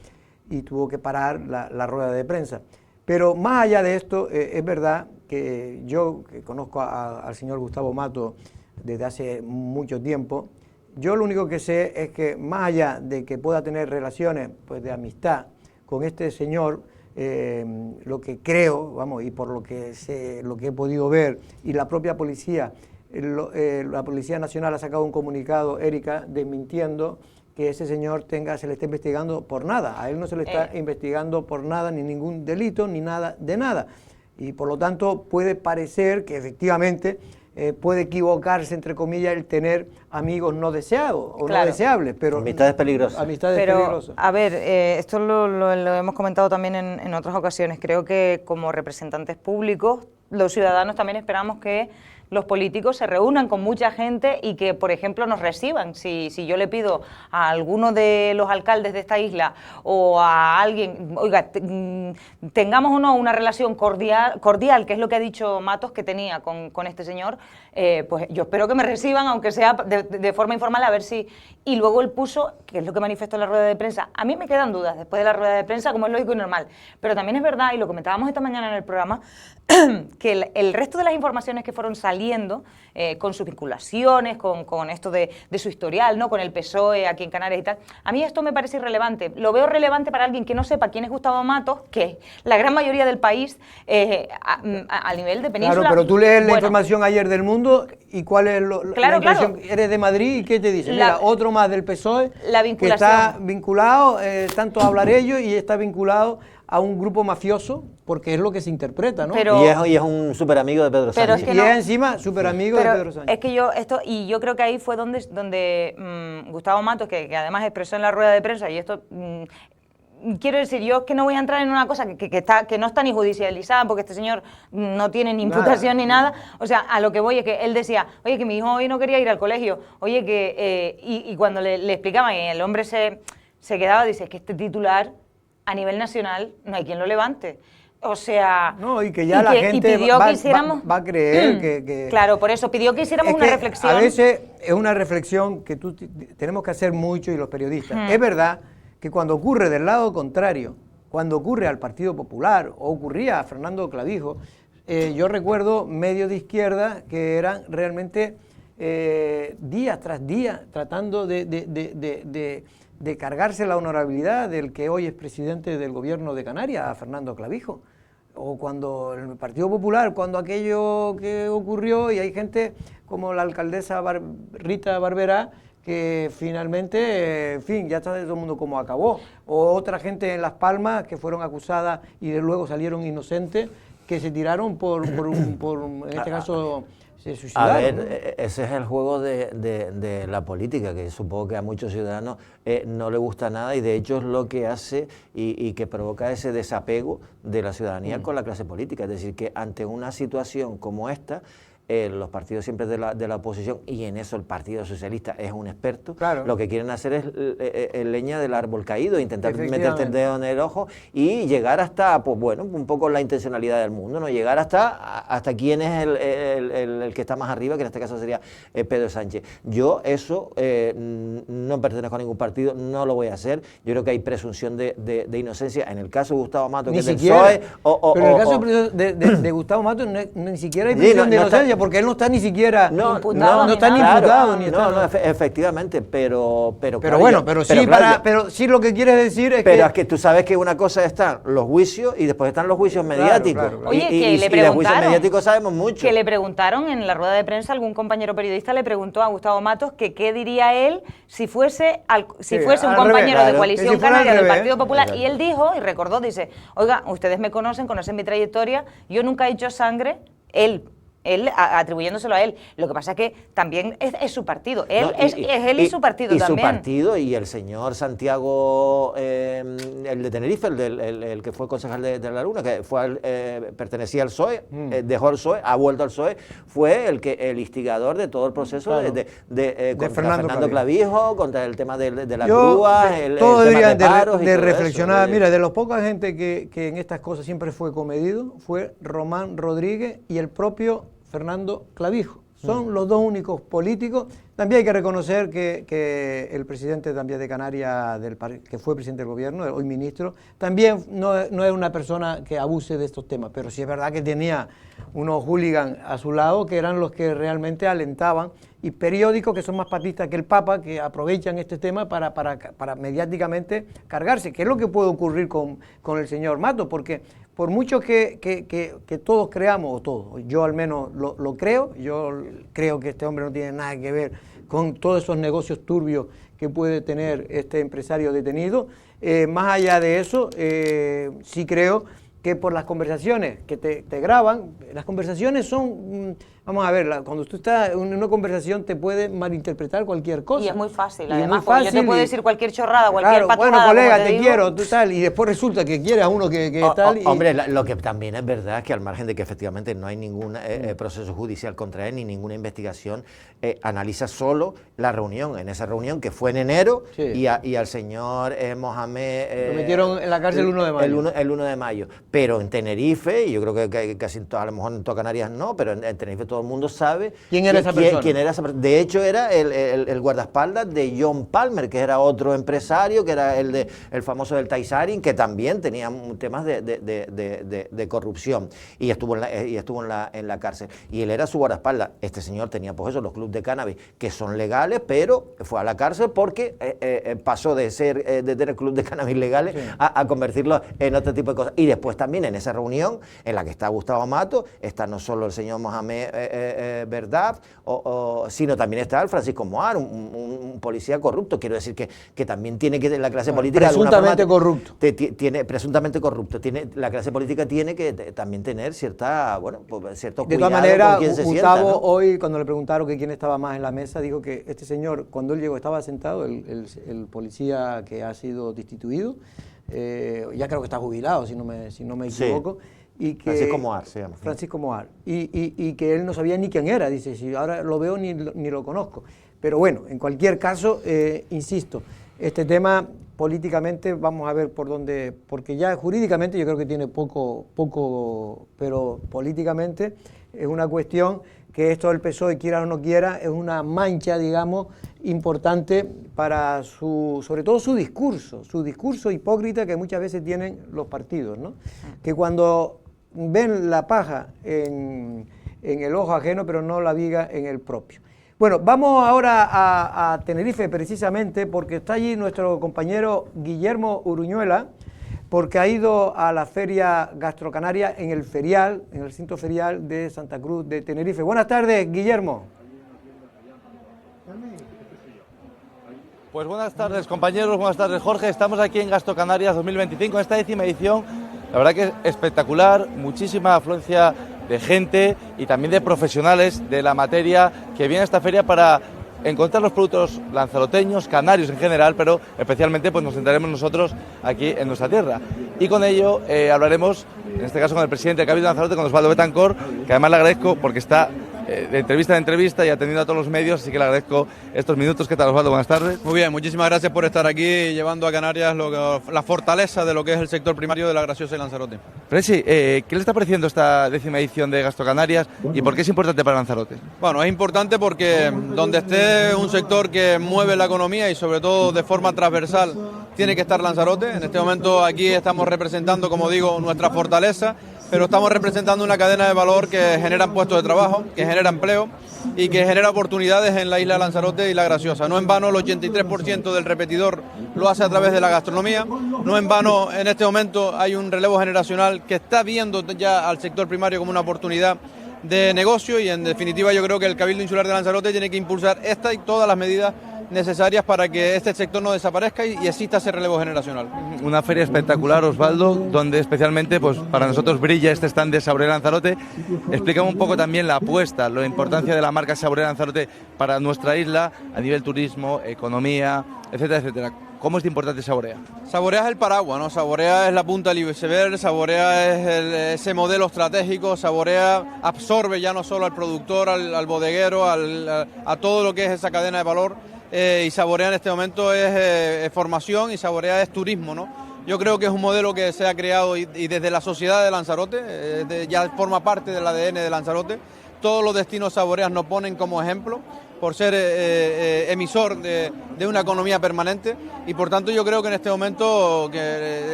y tuvo que parar la rueda de prensa. Pero más allá de esto, es verdad que yo, que conozco al señor Gustavo Matos desde hace mucho tiempo, yo lo único que sé es que más allá de que pueda tener relaciones pues, de amistad con este señor, lo que creo, vamos, y por lo que he podido ver, y la propia policía, la Policía Nacional ha sacado un comunicado, Erika, desmintiendo que ese señor se le está investigando por nada. A él no se le está investigando por nada, ni ningún delito, ni nada de nada. Y por lo tanto puede parecer que efectivamente puede equivocarse, entre comillas, el tener amigos no deseados o no deseables. Pero amistades peligrosas. Peligrosas. A ver, esto lo hemos comentado también en otras ocasiones. Creo que como representantes públicos, los ciudadanos también esperamos que los políticos se reúnan con mucha gente y que, por ejemplo, nos reciban. Si yo le pido a alguno de los alcaldes de esta isla o a alguien, oiga, tengamos o no una relación cordial, que es lo que ha dicho Matos que tenía con este señor, pues yo espero que me reciban, aunque sea de forma informal, a ver si... Y luego él puso, que es lo que manifestó en la rueda de prensa, a mí me quedan dudas después de la rueda de prensa, como es lógico y normal, pero también es verdad, y lo comentábamos esta mañana en el programa, que el resto de las informaciones que fueron saliendo, con sus vinculaciones, con esto de su historial, ¿no? Con el PSOE aquí en Canarias y tal, a mí esto me parece irrelevante. Lo veo relevante para alguien que no sepa quién es Gustavo Matos, que la gran mayoría del país, a nivel de península... Claro, pero tú lees la información ayer del Mundo y ¿cuál es la impresión? Eres de Madrid y ¿qué te dice? Mira, otro más del PSOE que está vinculado, tanto a hablar ellos y está vinculado a un grupo mafioso, porque es lo que se interpreta, ¿no? Y es un súper amigo de Pedro Sánchez. Es encima súper amigo de Pedro Sánchez. Es que yo creo que ahí fue donde Gustavo Matos, que además expresó en la rueda de prensa, y esto... quiero decir, yo es que no voy a entrar en una cosa que no está ni judicializada, porque este señor no tiene ni imputación ni nada. O sea, a lo que voy es que él decía, oye, que mi hijo hoy no quería ir al colegio, oye, que... y cuando le explicaban, y el hombre se quedaba, dice, es que este titular a nivel nacional no hay quien lo levante. O sea... No, y que ya la gente va a creer que... Claro, por eso pidió que hiciéramos una reflexión. A veces es una reflexión que tenemos que hacer mucho, y los periodistas. Es verdad que cuando ocurre del lado contrario, cuando ocurre al Partido Popular o ocurría a Fernando Clavijo, yo recuerdo medios de izquierda que eran realmente día tras día tratando de cargarse la honorabilidad del que hoy es presidente del gobierno de Canarias, a Fernando Clavijo. O cuando el Partido Popular, cuando aquello que ocurrió, y hay gente como la alcaldesa Rita Barberá, que finalmente, en fin, ya está de todo el mundo como acabó. O otra gente en Las Palmas que fueron acusadas y de luego salieron inocentes, que se tiraron en este caso, se suicidaron. A ver, ¿no? ese es el juego de la política, que supongo que a muchos ciudadanos no le gusta nada, y de hecho es lo que hace y que provoca ese desapego de la ciudadanía con la clase política. Es decir, que ante una situación como esta, los partidos siempre de la oposición, y en eso el Partido Socialista es un experto, claro, lo que quieren hacer es leña del árbol caído, intentar meterte el dedo en el ojo y llegar hasta, pues bueno, un poco la intencionalidad del mundo, ¿no? Llegar hasta quién es el que está más arriba, que en este caso sería Pedro Sánchez. Yo eso no pertenezco a ningún partido, no lo voy a hacer. Yo creo que hay presunción de inocencia en el caso de Gustavo Mato, que es del PSOE. Pero en el caso de Gustavo Mato ni siquiera hay presunción de inocencia, porque él no está ni siquiera imputado, no está ni claro, imputado ni está, no, efectivamente, pero claro, bueno, pero sí, claro, pero sí lo que quieres decir es pero es que tú sabes que una cosa están los juicios y después están los juicios mediáticos. Claro. Oye, que y le de juicios preguntaron, mediáticos sabemos mucho. que le preguntaron en la rueda de prensa, algún compañero periodista le preguntó a Gustavo Matos que qué diría él si fuese un al compañero revés, de que Coalición si fuera al Canaria del revés. Partido Popular, Exacto. y él dijo y recordó, dice, oiga, ustedes me conocen mi trayectoria, yo nunca he hecho sangre, él atribuyéndolo a él. Lo que pasa es que también es su partido. Él es él y su partido también. Y su partido, y el señor Santiago, el de Tenerife, el que fue concejal de La Luna, que pertenecía al PSOE, dejó el PSOE, ha vuelto al PSOE, fue el instigador de todo el proceso, claro, contra Fernando Clavijo, contra el tema de las grúas, todos el tema deberían de paros y de todo reflexionar. eso. Mira, de los pocas gente que en estas cosas siempre fue comedido, fue Román Rodríguez y el propio Fernando Clavijo. Son los dos únicos políticos. También hay que reconocer que el presidente también de Canarias, que fue presidente del gobierno, hoy ministro, también no es una persona que abuse de estos temas, pero sí es verdad que tenía unos hooligans a su lado que eran los que realmente alentaban, y periódicos que son más papistas que el Papa, que aprovechan este tema para mediáticamente cargarse, que es lo que puede ocurrir con el señor Mato, porque por mucho que todos creamos, o todos, yo al menos lo creo, yo creo que este hombre no tiene nada que ver con todos esos negocios turbios que puede tener este empresario detenido. Más allá de eso, sí creo que por las conversaciones que te graban, las conversaciones son, vamos a ver, cuando tú estás en una conversación te puede malinterpretar cualquier cosa. Y es muy fácil, Y además, es muy fácil, yo te puedo decir cualquier chorrada, cualquier claro, patujada, bueno, colega, como te digo. quiero, tú tal, y después resulta que quieres a uno que tal. Hombre, lo que también es verdad es que al margen de que efectivamente no hay ningún proceso judicial contra él ni ninguna investigación, analiza solo la reunión. En esa reunión que fue en enero, Sí. y al señor Mohamed... Lo metieron en la cárcel el 1 de mayo. El 1 de mayo. Pero en Tenerife, y yo creo que casi a lo mejor en toda Canarias no, pero en Tenerife todo el mundo sabe ¿Quién era esa persona? quién era esa persona. De hecho, era el guardaespaldas de John Palmer, que era otro empresario, que era el famoso del Taisarin, que también tenía temas de corrupción, y estuvo en la cárcel. Y él era su guardaespaldas. Este señor tenía, pues eso, los clubes de cannabis, que son legales, pero fue a la cárcel porque pasó de tener clubes de cannabis legales, sí, a convertirlos en otro tipo de cosas. Y después también en esa reunión en la que está Gustavo Mato, está no solo el señor Mohamed Verdad, sino también está el Francisco Moar, un policía corrupto. Quiero decir que también tiene que la clase política... Presuntamente corrupto. Presuntamente corrupto. La clase política tiene que también tener cierta, cierto cuidado. De todas maneras, con quien se Gustavo sienta, ¿no? Hoy, cuando le preguntaron que quién estaba más en la mesa, dijo que este señor, cuando él llegó, estaba sentado, el policía que ha sido destituido, ya creo que está jubilado, si no me equivoco. Sí. Y que, Francisco Moar se llama. Francisco Moar. Y que él no sabía ni quién era, dice, si ahora lo veo ni lo conozco. Pero bueno, en cualquier caso, insisto, este tema políticamente vamos a ver por dónde, porque ya jurídicamente yo creo que tiene poco, pero políticamente es una cuestión que esto del PSOE, quiera o no quiera, es una mancha, digamos, importante para sobre todo su discurso hipócrita que muchas veces tienen los partidos, ¿no? Que cuando ven la paja en el ojo ajeno, pero no la viga en el propio. Bueno, vamos ahora a Tenerife precisamente porque está allí nuestro compañero Guillermo Uruñuela, porque ha ido a la Feria Gastrocanaria en el ferial, en el recinto ferial de Santa Cruz de Tenerife. Buenas tardes, Guillermo. Pues buenas tardes, compañeros, buenas tardes, Jorge. Estamos aquí en Gastrocanarias 2025, en esta 10ª edición. La verdad que es espectacular, muchísima afluencia de gente y también de profesionales de la materia que vienen a esta feria para encontrar los productos lanzaroteños, canarios en general, pero especialmente pues nos centraremos nosotros aquí en nuestra tierra. Y con ello hablaremos, en este caso con el presidente del Cabildo de Lanzarote, con Osvaldo Betancor, que además le agradezco porque está de entrevista en entrevista y atendiendo a todos los medios, así que le agradezco estos minutos. ¿Qué tal, Osvaldo? Buenas tardes. Muy bien, muchísimas gracias por estar aquí llevando a Canarias la fortaleza de lo que es el sector primario de la Graciosa y Lanzarote. Presi, ¿qué le está pareciendo esta 10ª edición de Gastrocanarias y por qué es importante para Lanzarote? Bueno, es importante porque donde esté un sector que mueve la economía y sobre todo de forma transversal tiene que estar Lanzarote. En este momento aquí estamos representando, como digo, nuestra fortaleza, pero estamos representando una cadena de valor que genera puestos de trabajo, que genera empleo y que genera oportunidades en la isla de Lanzarote y la Graciosa. No en vano el 83% del repetidor lo hace a través de la gastronomía, no en vano en este momento hay un relevo generacional que está viendo ya al sector primario como una oportunidad de negocio y en definitiva yo creo que el Cabildo Insular de Lanzarote tiene que impulsar esta y todas las medidas necesarias para que este sector no desaparezca y exista ese relevo generacional. Una feria espectacular, Osvaldo, donde especialmente pues para nosotros brilla este stand de Saborea Lanzarote. Explícame un poco también la apuesta, la importancia de la marca Saborea Lanzarote para nuestra isla a nivel turismo, economía, etcétera, etcétera. ¿Cómo es de importante Saborea? Saborea es el paraguas, ¿no? Saborea es la punta del iceberg, Saborea es ese modelo estratégico, Saborea absorbe ya no solo al productor, al bodeguero, a todo lo que es esa cadena de valor. Y Saborea en este momento es formación y Saborea es turismo, ¿no? Yo creo que es un modelo que se ha creado y desde la sociedad de Lanzarote, ya forma parte del ADN de Lanzarote. Todos los destinos Saboreas nos ponen como ejemplo por ser emisor de una economía permanente y por tanto yo creo que en este momento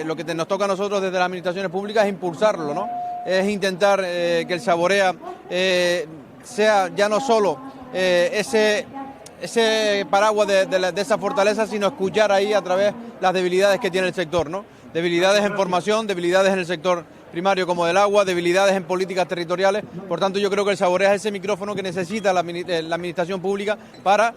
lo que nos toca a nosotros desde las administraciones públicas es impulsarlo, ¿no? Es intentar que el Saborea sea ya no solo ese paraguas de esa fortaleza, sino escuchar ahí a través las debilidades que tiene el sector, ¿no? Debilidades en formación, debilidades en el sector primario como del agua, debilidades en políticas territoriales. Por tanto, yo creo que el Saborea es ese micrófono que necesita la administración pública para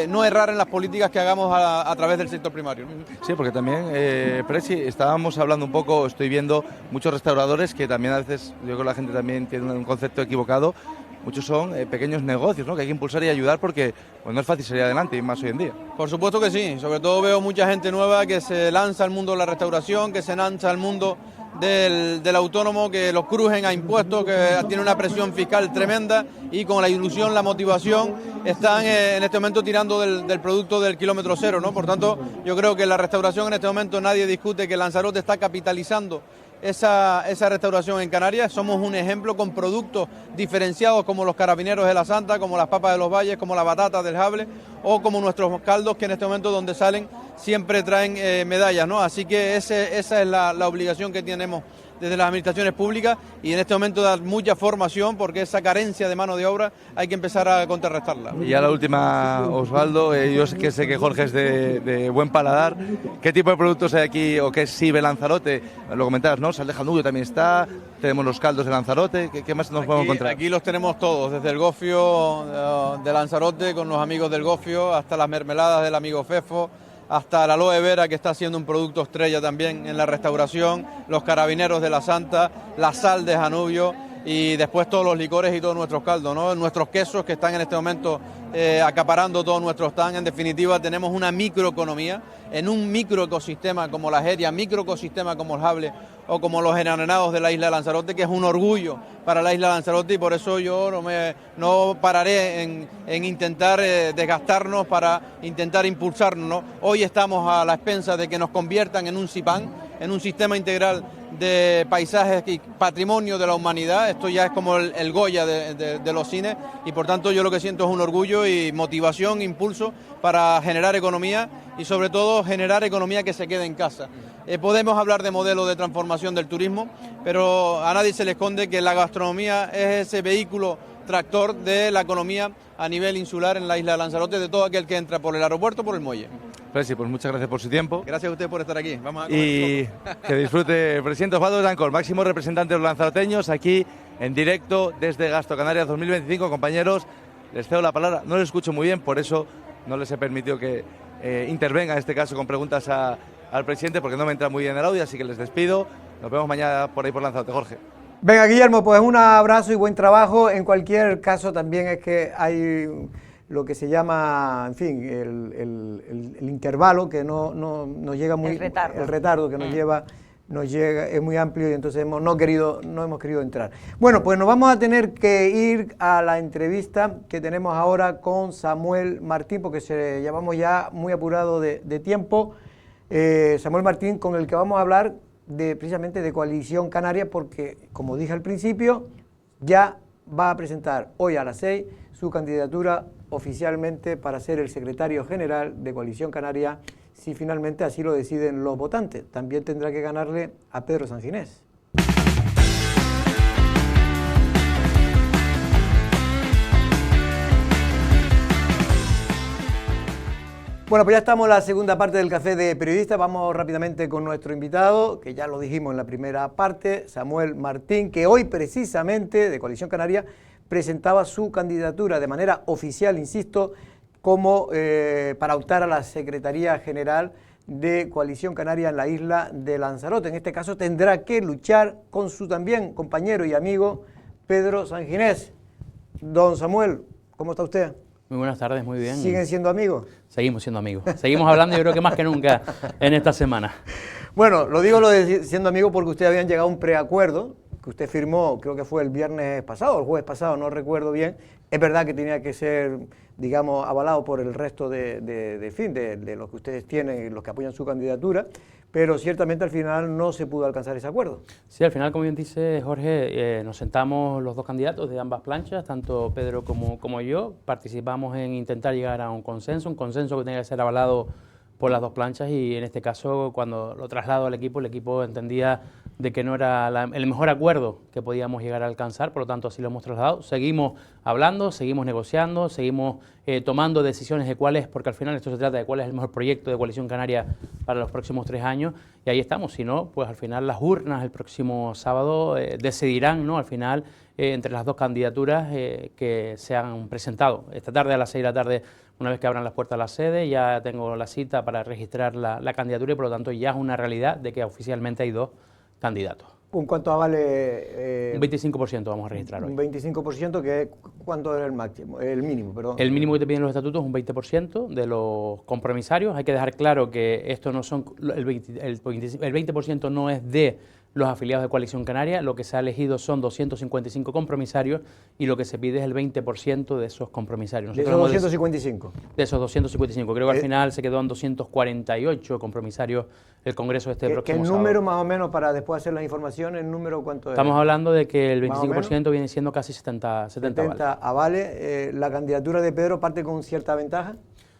no errar en las políticas que hagamos a través del sector primario. Sí, porque también, Presi, estábamos hablando un poco, estoy viendo muchos restauradores que también a veces, yo creo que la gente también tiene un concepto equivocado. Muchos son pequeños negocios, ¿no?, que hay que impulsar y ayudar porque pues, no es fácil salir adelante y más hoy en día. Por supuesto que sí, sobre todo veo mucha gente nueva que se lanza al mundo de la restauración, que se lanza al mundo del autónomo, que los crujen a impuestos, que tiene una presión fiscal tremenda y con la ilusión, la motivación, están en este momento tirando del producto del kilómetro cero, ¿no? Por tanto, yo creo que la restauración en este momento nadie discute que Lanzarote está capitalizando esa restauración en Canarias. Somos un ejemplo con productos diferenciados como los carabineros de la Santa, como las papas de los valles, como la batata del Jable o como nuestros caldos que en este momento donde salen siempre traen medallas, ¿no? Así que esa es la obligación que tenemos desde las administraciones públicas y en este momento dar mucha formación porque esa carencia de mano de obra hay que empezar a contrarrestarla. Y ya la última, Osvaldo, yo sé que Jorge es de buen paladar. ¿Qué tipo de productos hay aquí o qué exhibe Lanzarote? Lo comentabas, ¿no? Sal de Janubio también está, tenemos los caldos de Lanzarote, ¿qué más nos podemos encontrar? Aquí los tenemos todos, desde el gofio de Lanzarote con los amigos del gofio hasta las mermeladas del amigo Fefo, hasta la aloe vera que está haciendo un producto estrella también en la restauración, los carabineros de la Santa, la sal de Janubio y después todos los licores y todos nuestros caldos, ¿no? Nuestros quesos que están en este momento acaparando todos nuestros stands. En definitiva tenemos una microeconomía en un microecosistema como la Jeria, microecosistema como el Jable o como los enarenados de la isla de Lanzarote, que es un orgullo para la isla de Lanzarote y por eso yo no pararé en intentar desgastarnos para intentar impulsarnos, ¿no? Hoy estamos a la expensa de que nos conviertan en un CIPAN, en un sistema integral de paisajes y patrimonio de la humanidad. Esto ya es como el Goya de los cines, y por tanto yo lo que siento es un orgullo y motivación, impulso para generar economía y sobre todo generar economía que se quede en casa. Podemos hablar de modelo de transformación del turismo, pero a nadie se le esconde que la gastronomía es ese vehículo tractor de la economía a nivel insular en la isla de Lanzarote, de todo aquel que entra por el aeropuerto o por el muelle. Presi, pues muchas gracias por su tiempo. Gracias a usted por estar aquí. Vamos a comer Y que disfrute el presidente Osvaldo Dancor, máximo representante de los lanzaroteños, aquí en directo desde Gasto Canarias 2025. Compañeros, les cedo la palabra. No les escucho muy bien, por eso no les he permitido que intervenga en este caso con preguntas al presidente, porque no me entra muy bien el audio, así que les despido. Nos vemos mañana por ahí por Lanzarote. Jorge. Venga, Guillermo, pues un abrazo y buen trabajo. En cualquier caso también es que hay lo que se llama, en fin, el intervalo que no nos llega muy... El retardo que nos llega, es muy amplio y entonces no hemos querido entrar. Bueno, pues nos vamos a tener que ir a la entrevista que tenemos ahora con Samuel Martín, porque llevamos ya muy apurado de tiempo. Samuel Martín, con el que vamos a hablar precisamente de Coalición Canaria, porque, como dije al principio, ya va a presentar hoy a las 6 su candidatura oficialmente para ser el secretario general de Coalición Canaria, si finalmente así lo deciden los votantes. También tendrá que ganarle a Pedro Sanginés. Bueno, pues ya estamos en la segunda parte del Café de Periodistas. Vamos rápidamente con nuestro invitado, que ya lo dijimos en la primera parte, Samuel Martín, que hoy precisamente, de Coalición Canaria, presentaba su candidatura de manera oficial, insisto, como para optar a la Secretaría General de Coalición Canaria en la isla de Lanzarote. En este caso tendrá que luchar con su también compañero y amigo Pedro Sanginés. Don Samuel, ¿cómo está usted? Muy buenas tardes, muy bien. ¿Siguen siendo amigos? Seguimos siendo amigos. Seguimos hablando, yo creo que más que nunca en esta semana. Bueno, lo digo lo de siendo amigos porque ustedes habían llegado a un preacuerdo que usted firmó, creo que fue el viernes pasado o el jueves pasado, no recuerdo bien. Es verdad que tenía que ser, digamos, avalado por el resto de los que ustedes tienen y los que apoyan su candidatura, pero ciertamente al final no se pudo alcanzar ese acuerdo. Sí, al final, como bien dice Jorge, nos sentamos los dos candidatos de ambas planchas, tanto Pedro como yo, participamos en intentar llegar a un consenso que tenía que ser avalado por las dos planchas, y en este caso, cuando lo traslado al equipo, el equipo entendía de que no era el mejor acuerdo que podíamos llegar a alcanzar, por lo tanto así lo hemos trasladado. Seguimos hablando, seguimos negociando, seguimos tomando decisiones de cuáles, porque al final esto se trata de cuál es el mejor proyecto de Coalición Canaria para los próximos 3 años, y ahí estamos. Si no, pues al final las urnas el próximo sábado decidirán, ¿no?, al final entre las dos candidaturas que se han presentado. Esta tarde a las 6 de la tarde, una vez que abran las puertas a la sede, ya tengo la cita para registrar la candidatura, y por lo tanto ya es una realidad de que oficialmente hay dos candidatos. ¿Un cuánto vale? Un 25% vamos a registrar hoy. Un 25%, que es, ¿cuánto es el máximo? El mínimo, perdón. El mínimo que te piden los estatutos es un 20% de los compromisarios. Hay que dejar claro que esto no son el 20% no es de los afiliados de Coalición Canaria. Lo que se ha elegido son 255 compromisarios y lo que se pide es el 20% de esos compromisarios. ¿De esos 255? De esos 255. Creo que al final se quedó en 248 compromisarios el Congreso este próximo sábado. ¿Qué número más o menos, para después hacer la información, el número cuánto es? Estamos hablando de que el 25% viene siendo casi 70 avales. ¿La candidatura de Pedro parte con cierta ventaja?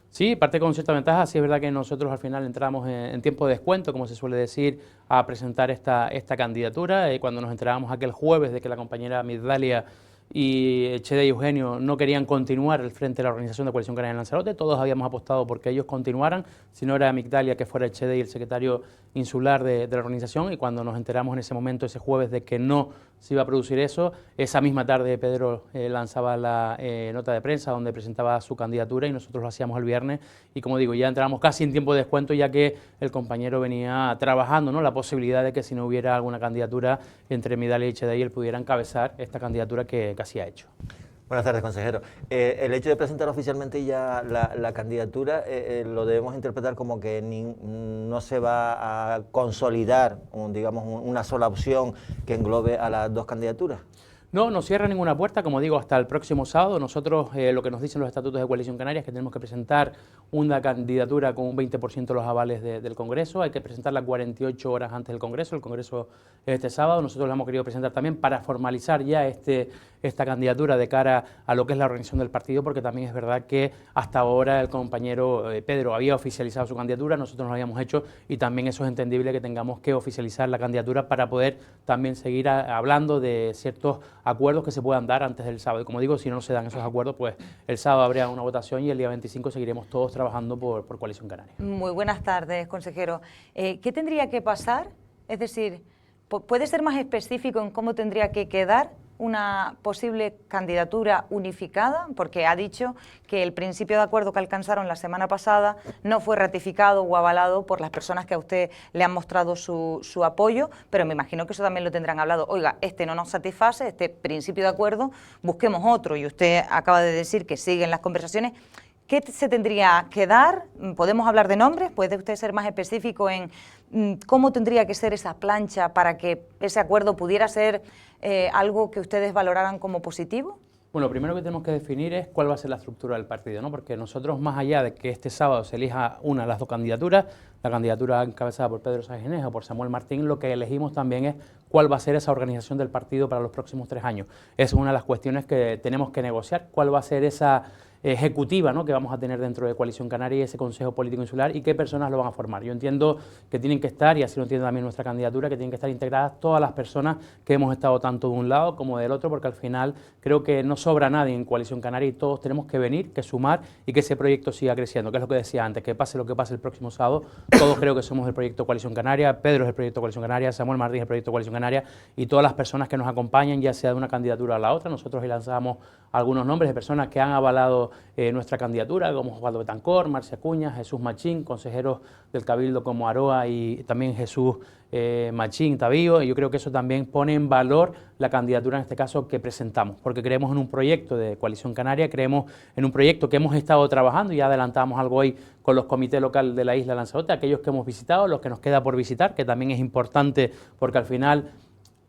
Sí, parte con cierta ventaja. Sí, es verdad que nosotros al final entramos en tiempo de descuento, como se suele decir, a presentar esta candidatura. Cuando nos enterábamos aquel jueves de que la compañera Migdalia y Echede y Eugenio no querían continuar al frente de la organización de Coalición Canaria en Lanzarote, todos habíamos apostado porque ellos continuaran, si no era Migdalia que fuera Echede y el secretario insular de la organización, y cuando nos enteramos en ese momento, ese jueves, de que no se iba a producir eso, esa misma tarde Pedro lanzaba la nota de prensa donde presentaba su candidatura y nosotros lo hacíamos el viernes, y como digo, ya entramos casi en tiempo de descuento, ya que el compañero venía trabajando, ¿no?, la posibilidad de que si no hubiera alguna candidatura entre Migdalia y Echede, él pudiera encabezar esta candidatura que casi ha hecho. Buenas tardes, consejero. El hecho de presentar oficialmente ya la candidatura lo debemos interpretar como que no se va a consolidar, digamos, una sola opción que englobe a las dos candidaturas. No, no cierra ninguna puerta, como digo, hasta el próximo sábado. Nosotros, lo que nos dicen los estatutos de Coalición Canaria es que tenemos que presentar una candidatura con un 20% de los avales del Congreso. Hay que presentarla 48 horas antes del Congreso. El Congreso es este sábado. Nosotros la hemos querido presentar también para formalizar ya esta candidatura de cara a lo que es la organización del partido, porque también es verdad que hasta ahora el compañero Pedro había oficializado su candidatura, nosotros no lo habíamos hecho, y también eso es entendible que tengamos que oficializar la candidatura para poder también seguir hablando de ciertos acuerdos que se puedan dar antes del sábado. Y como digo, si no se dan esos acuerdos, pues el sábado habría una votación y el día 25 seguiremos todos trabajando por Coalición Canaria. Muy buenas tardes, consejero. ¿Qué tendría que pasar? Es decir, ¿puede ser más específico en cómo tendría que quedar una posible candidatura unificada? Porque ha dicho que el principio de acuerdo que alcanzaron la semana pasada no fue ratificado o avalado por las personas que a usted le han mostrado su apoyo, pero me imagino que eso también lo tendrán hablado. Oiga, este no nos satisface, este principio de acuerdo, busquemos otro, y usted acaba de decir que siguen las conversaciones. ¿Qué se tendría que dar? ¿Podemos hablar de nombres? ¿Puede usted ser más específico en cómo tendría que ser esa plancha para que ese acuerdo pudiera ser algo que ustedes valoraran como positivo? Bueno, lo primero que tenemos que definir es cuál va a ser la estructura del partido, ¿no? Porque nosotros, más allá de que este sábado se elija una de las dos candidaturas, la candidatura encabezada por Pedro Sáenz o por Samuel Martín, lo que elegimos también es cuál va a ser esa organización del partido para los próximos 3 años. Es una de las cuestiones que tenemos que negociar, cuál va a ser esa ejecutiva, ¿no?, que vamos a tener dentro de Coalición Canaria y ese Consejo Político Insular, y qué personas lo van a formar. Yo entiendo que tienen que estar, y así lo entiende también nuestra candidatura, que tienen que estar integradas todas las personas que hemos estado tanto de un lado como del otro, porque al final creo que no sobra nadie en Coalición Canaria y todos tenemos que venir, que sumar y que ese proyecto siga creciendo, que es lo que decía antes, que pase lo que pase el próximo sábado, todos creo que somos el proyecto Coalición Canaria, Pedro es el proyecto Coalición Canaria, Samuel Martín es el proyecto Coalición Canaria, y todas las personas que nos acompañan, ya sea de una candidatura a la otra. Nosotros ahí lanzamos algunos nombres de personas que han avalado nuestra candidatura, como Osvaldo Betancor, Marcia Cuña, Jesús Machín, consejeros del Cabildo como Aroa y también Jesús Machín Tavío, y yo creo que eso también pone en valor la candidatura en este caso que presentamos, porque creemos en un proyecto de Coalición Canaria, creemos en un proyecto que hemos estado trabajando, y ya adelantamos algo hoy con los comités locales de la isla de Lanzarote, aquellos que hemos visitado, los que nos queda por visitar, que también es importante porque al final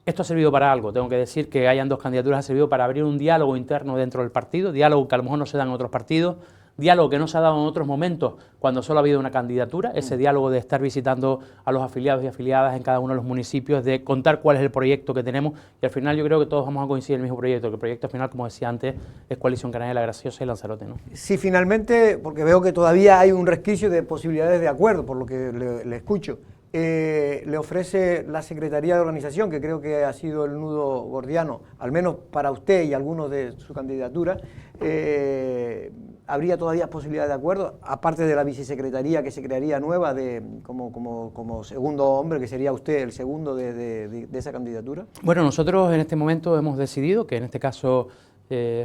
esto ha servido para algo. Tengo que decir que hayan dos candidaturas ha servido para abrir un diálogo interno dentro del partido, diálogo que a lo mejor no se da en otros partidos, diálogo que no se ha dado en otros momentos cuando solo ha habido una candidatura, ese diálogo de estar visitando a los afiliados y afiliadas en cada uno de los municipios, de contar cuál es el proyecto que tenemos, y al final yo creo que todos vamos a coincidir en el mismo proyecto, que el proyecto final, como decía antes, es Coalición Canaria, La Graciosa y Lanzarote, ¿no? Si finalmente, porque veo que todavía hay un resquicio de posibilidades de acuerdo, por lo que le escucho, le ofrece la Secretaría de Organización, que creo que ha sido el nudo gordiano, al menos para usted y algunos de su candidatura, ¿habría todavía posibilidad de acuerdo? Aparte de la vicesecretaría que se crearía nueva como segundo hombre, que sería usted el segundo de esa candidatura. Bueno, nosotros en este momento hemos decidido que en este caso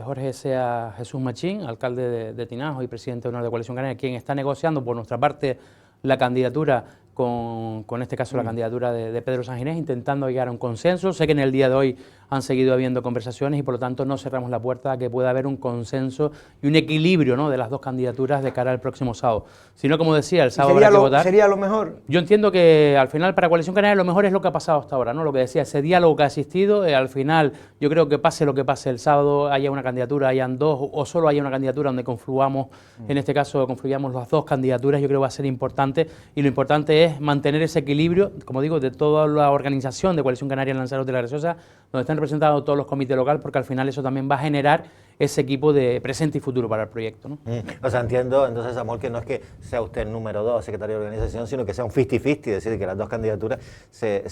Jorge sea Jesús Machín, alcalde de Tinajo y presidente de honor de Coalición Canaria, quien está negociando por nuestra parte la candidatura con este caso la candidatura de Pedro Sáenz, intentando llegar a un consenso. Sé que en el día de hoy han seguido habiendo conversaciones y por lo tanto no cerramos la puerta a que pueda haber un consenso y un equilibrio, ¿no?, de las dos candidaturas de cara al próximo sábado. Si no, como decía, el sábado habrá que votar. ¿Sería lo mejor? Yo entiendo que al final para Coalición Canaria lo mejor es lo que ha pasado hasta ahora, ¿no? Lo que decía, ese diálogo que ha existido, al final yo creo que pase lo que pase el sábado, haya una candidatura, hayan dos o solo haya una candidatura donde confluamos, en este caso confluyamos las dos candidaturas, yo creo que va a ser importante, y lo importante es mantener ese equilibrio, como digo, de toda la organización de Coalición Canaria en Lanzarote y La Graciosa, donde están representados todos los comités locales, porque al final eso también va a generar ese equipo de presente y futuro para el proyecto, ¿no? O sea, entiendo entonces, Samuel, que no es que sea usted el número 2, secretario de organización, sino que sea un 50-50, es decir, que las dos candidaturas se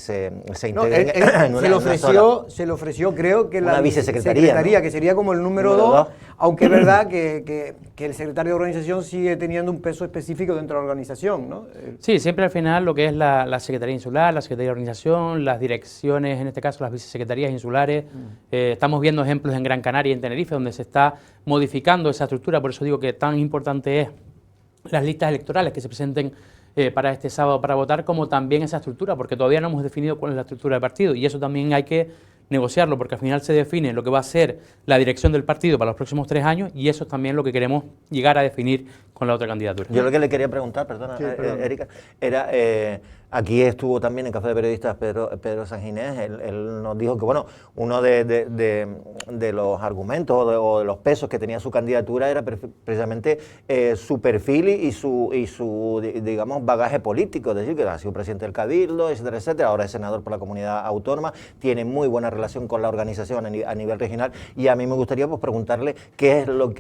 integren en una se le ofreció, creo que una la vicesecretaría, ¿no?, que sería como el número 2, aunque es verdad que el secretario de organización sigue teniendo un peso específico dentro de la organización, ¿no? Sí, siempre al final lo que es la Secretaría Insular, la Secretaría de Organización, las direcciones, en este caso las vicesecretarías insulares. Estamos viendo ejemplos en Gran Canaria y en Tenerife, donde se está modificando esa estructura, por eso digo que tan importante es las listas electorales que se presenten para este sábado para votar, como también esa estructura, porque todavía no hemos definido cuál es la estructura del partido, y eso también hay que negociarlo, porque al final se define lo que va a ser la dirección del partido para los próximos 3 años, y eso es también lo que queremos llegar a definir con la otra candidatura. Yo lo que le quería preguntar, perdona, Erika, era Aquí estuvo también en Café de Periodistas Pedro Sanginés. Él nos dijo que, bueno, uno de los argumentos o de los pesos que tenía su candidatura era precisamente su perfil y su, digamos, bagaje político, es decir, que ha sido presidente del Cabildo, etcétera, etcétera, ahora es senador por la comunidad autónoma, tiene muy buena relación con la organización a nivel regional, y a mí me gustaría pues preguntarle qué es lo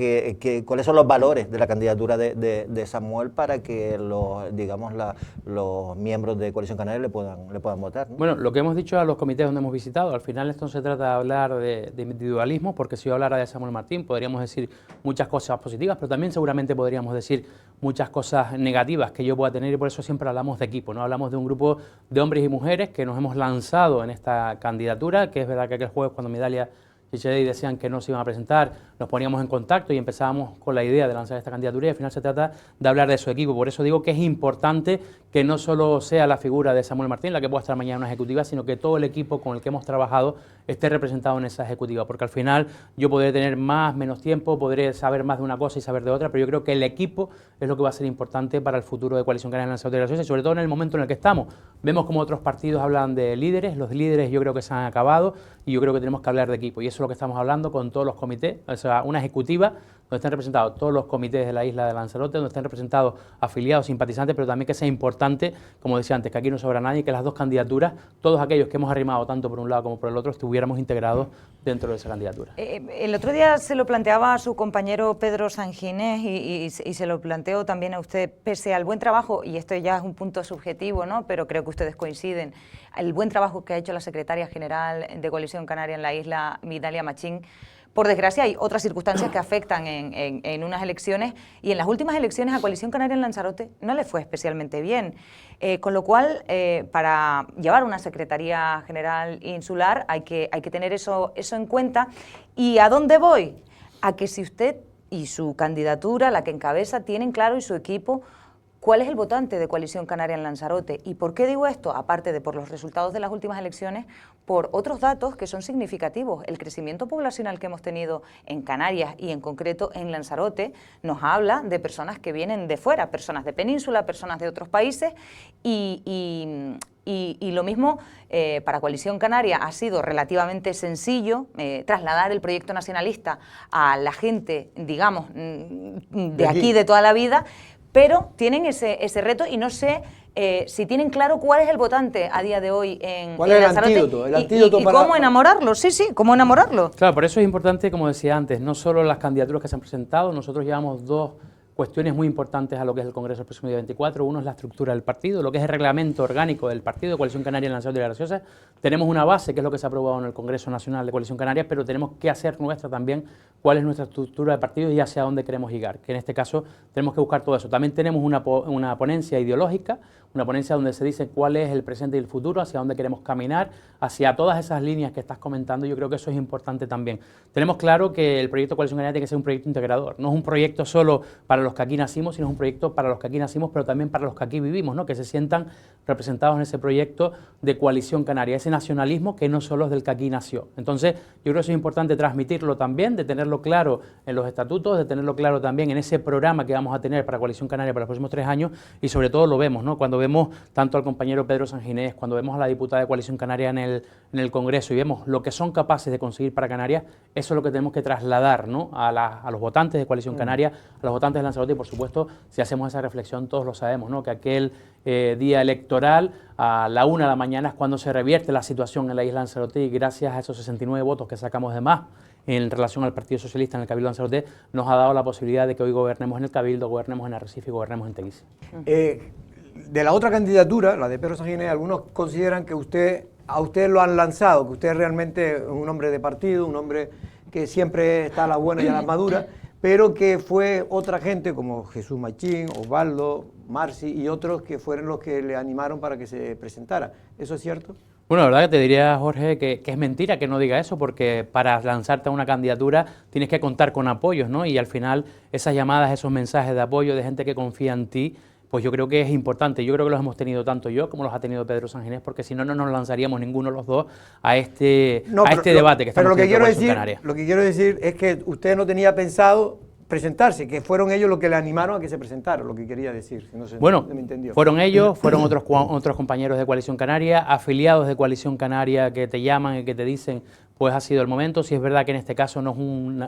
cuáles son los valores de la candidatura de Samuel para que los miembros de Coalición Canaria le puedan votar, ¿no? Bueno, lo que hemos dicho a los comités donde hemos visitado, al final esto no se trata de hablar de individualismo, porque si yo hablara de Samuel Martín podríamos decir muchas cosas positivas, pero también seguramente podríamos decir muchas cosas negativas que yo pueda tener, y por eso siempre hablamos de equipo, ¿no? Hablamos de un grupo de hombres y mujeres que nos hemos lanzado en esta candidatura, que es verdad que aquel jueves cuando Midalia y Chedi decían que no se iban a presentar, nos poníamos en contacto y empezábamos con la idea de lanzar esta candidatura, y al final se trata de hablar de su equipo. Por eso digo que es importante que no solo sea la figura de Samuel Martín la que pueda estar mañana en una ejecutiva, sino que todo el equipo con el que hemos trabajado esté representado en esa ejecutiva, porque al final yo podré tener menos tiempo, podré saber más de una cosa y saber de otra, pero yo creo que el equipo es lo que va a ser importante para el futuro de Coalición Canaria en Lanzarote de la Sociedad, y sobre todo en el momento en el que estamos. Vemos como otros partidos hablan de líderes, los líderes yo creo que se han acabado, y yo creo que tenemos que hablar de equipo, y eso es lo que estamos hablando con todos los comités, o sea, una ejecutiva donde estén representados todos los comités de la isla de Lanzarote, donde estén representados afiliados, simpatizantes, pero también que sea importante, como decía antes, que aquí no sobra nadie, que las dos candidaturas, todos aquellos que hemos arrimado tanto por un lado como por el otro, estuviéramos integrados dentro de esa candidatura. El otro día se lo planteaba a su compañero Pedro Sanginés y se lo planteo también a usted, pese al buen trabajo, y esto ya es un punto subjetivo, ¿no?, pero creo que ustedes coinciden, el buen trabajo que ha hecho la secretaria general de Coalición Canaria en la isla, Midalia Machín. Por desgracia hay otras circunstancias que afectan en unas elecciones, y en las últimas elecciones a Coalición Canaria en Lanzarote no le fue especialmente bien, con lo cual para llevar una Secretaría General Insular hay que tener eso en cuenta. ¿Y a dónde voy? A que si usted y su candidatura, la que encabeza, tienen claro, y su equipo, ¿cuál es el votante de Coalición Canaria en Lanzarote? ¿Y por qué digo esto? Aparte de por los resultados de las últimas elecciones, por otros datos que son significativos. El crecimiento poblacional que hemos tenido en Canarias y en concreto en Lanzarote nos habla de personas que vienen de fuera, personas de península, personas de otros países, y lo mismo para Coalición Canaria ha sido relativamente sencillo trasladar el proyecto nacionalista a la gente, digamos, de aquí de toda la vida, pero tienen ese reto, y no sé si tienen claro cuál es el votante a día de hoy en Lanzarote. El antídoto y cómo enamorarlo, sí, cómo enamorarlo. Claro, por eso es importante, como decía antes, no solo las candidaturas que se han presentado, nosotros llevamos dos cuestiones muy importantes a lo que es el Congreso del próximo día 24. Uno es la estructura del partido, lo que es el reglamento orgánico del partido de Coalición Canaria en Lanzarote de la Graciosa. Tenemos una base, que es lo que se ha aprobado en el Congreso Nacional de Coalición Canaria, pero tenemos que hacer nuestra también cuál es nuestra estructura de partido y hacia dónde queremos llegar, que en este caso tenemos que buscar todo eso. También tenemos una ponencia ideológica, una ponencia donde se dice cuál es el presente y el futuro, hacia dónde queremos caminar, hacia todas esas líneas que estás comentando. Yo creo que eso es importante también. Tenemos claro que el proyecto Coalición Canaria tiene que ser un proyecto integrador, no es un proyecto solo para los que aquí nacimos, sino es un proyecto para los que aquí nacimos, pero también para los que aquí vivimos, ¿no?, que se sientan representados en ese proyecto de Coalición Canaria, ese nacionalismo que no solo es del que aquí nació. Entonces, yo creo que eso es importante transmitirlo también, de tenerlo claro en los estatutos, de tenerlo claro también en ese programa que vamos a tener para Coalición Canaria para los próximos 3 años, y sobre todo lo vemos, ¿no?, cuando vemos tanto al compañero Pedro Sanginés, cuando vemos a la diputada de Coalición Canaria en el Congreso y vemos lo que son capaces de conseguir para Canarias, eso es lo que tenemos que trasladar, ¿no?, a los votantes de Coalición Canaria, a los votantes de Lanzarote, y por supuesto, si hacemos esa reflexión, todos lo sabemos, ¿no?, que aquel día electoral a la 1 de la mañana es cuando se revierte la situación en la isla de Lanzarote, y gracias a esos 69 votos que sacamos de más en relación al Partido Socialista en el Cabildo de Lanzarote, nos ha dado la posibilidad de que hoy gobernemos en el Cabildo, gobernemos en Arrecife y gobernemos en Teguise. De la otra candidatura, la de Pedro Sanginés, algunos consideran que a usted lo han lanzado, que usted es realmente un hombre de partido, un hombre que siempre está a la buena y a la madura, pero que fue otra gente como Jesús Machín, Osvaldo, Marci y otros que fueron los que le animaron para que se presentara. ¿Eso es cierto? Bueno, la verdad que te diría, Jorge, que es mentira que no diga eso, porque para lanzarte a una candidatura tienes que contar con apoyos, ¿no? Y al final esas llamadas, esos mensajes de apoyo de gente que confía en ti, pues yo creo que es importante. Yo creo que los hemos tenido tanto yo como los ha tenido Pedro Sanginés, porque si no, no nos lanzaríamos ninguno de los dos a este debate que estamos teniendo en Canarias. Lo que quiero decir es que usted no tenía pensado presentarse, que fueron ellos los que le animaron a que se presentara, lo que quería decir. Si no se, bueno, me entendió. Fueron ellos, fueron otros compañeros de Coalición Canaria, afiliados de Coalición Canaria que te llaman y que te dicen, pues ha sido el momento. Si es verdad que en este caso no es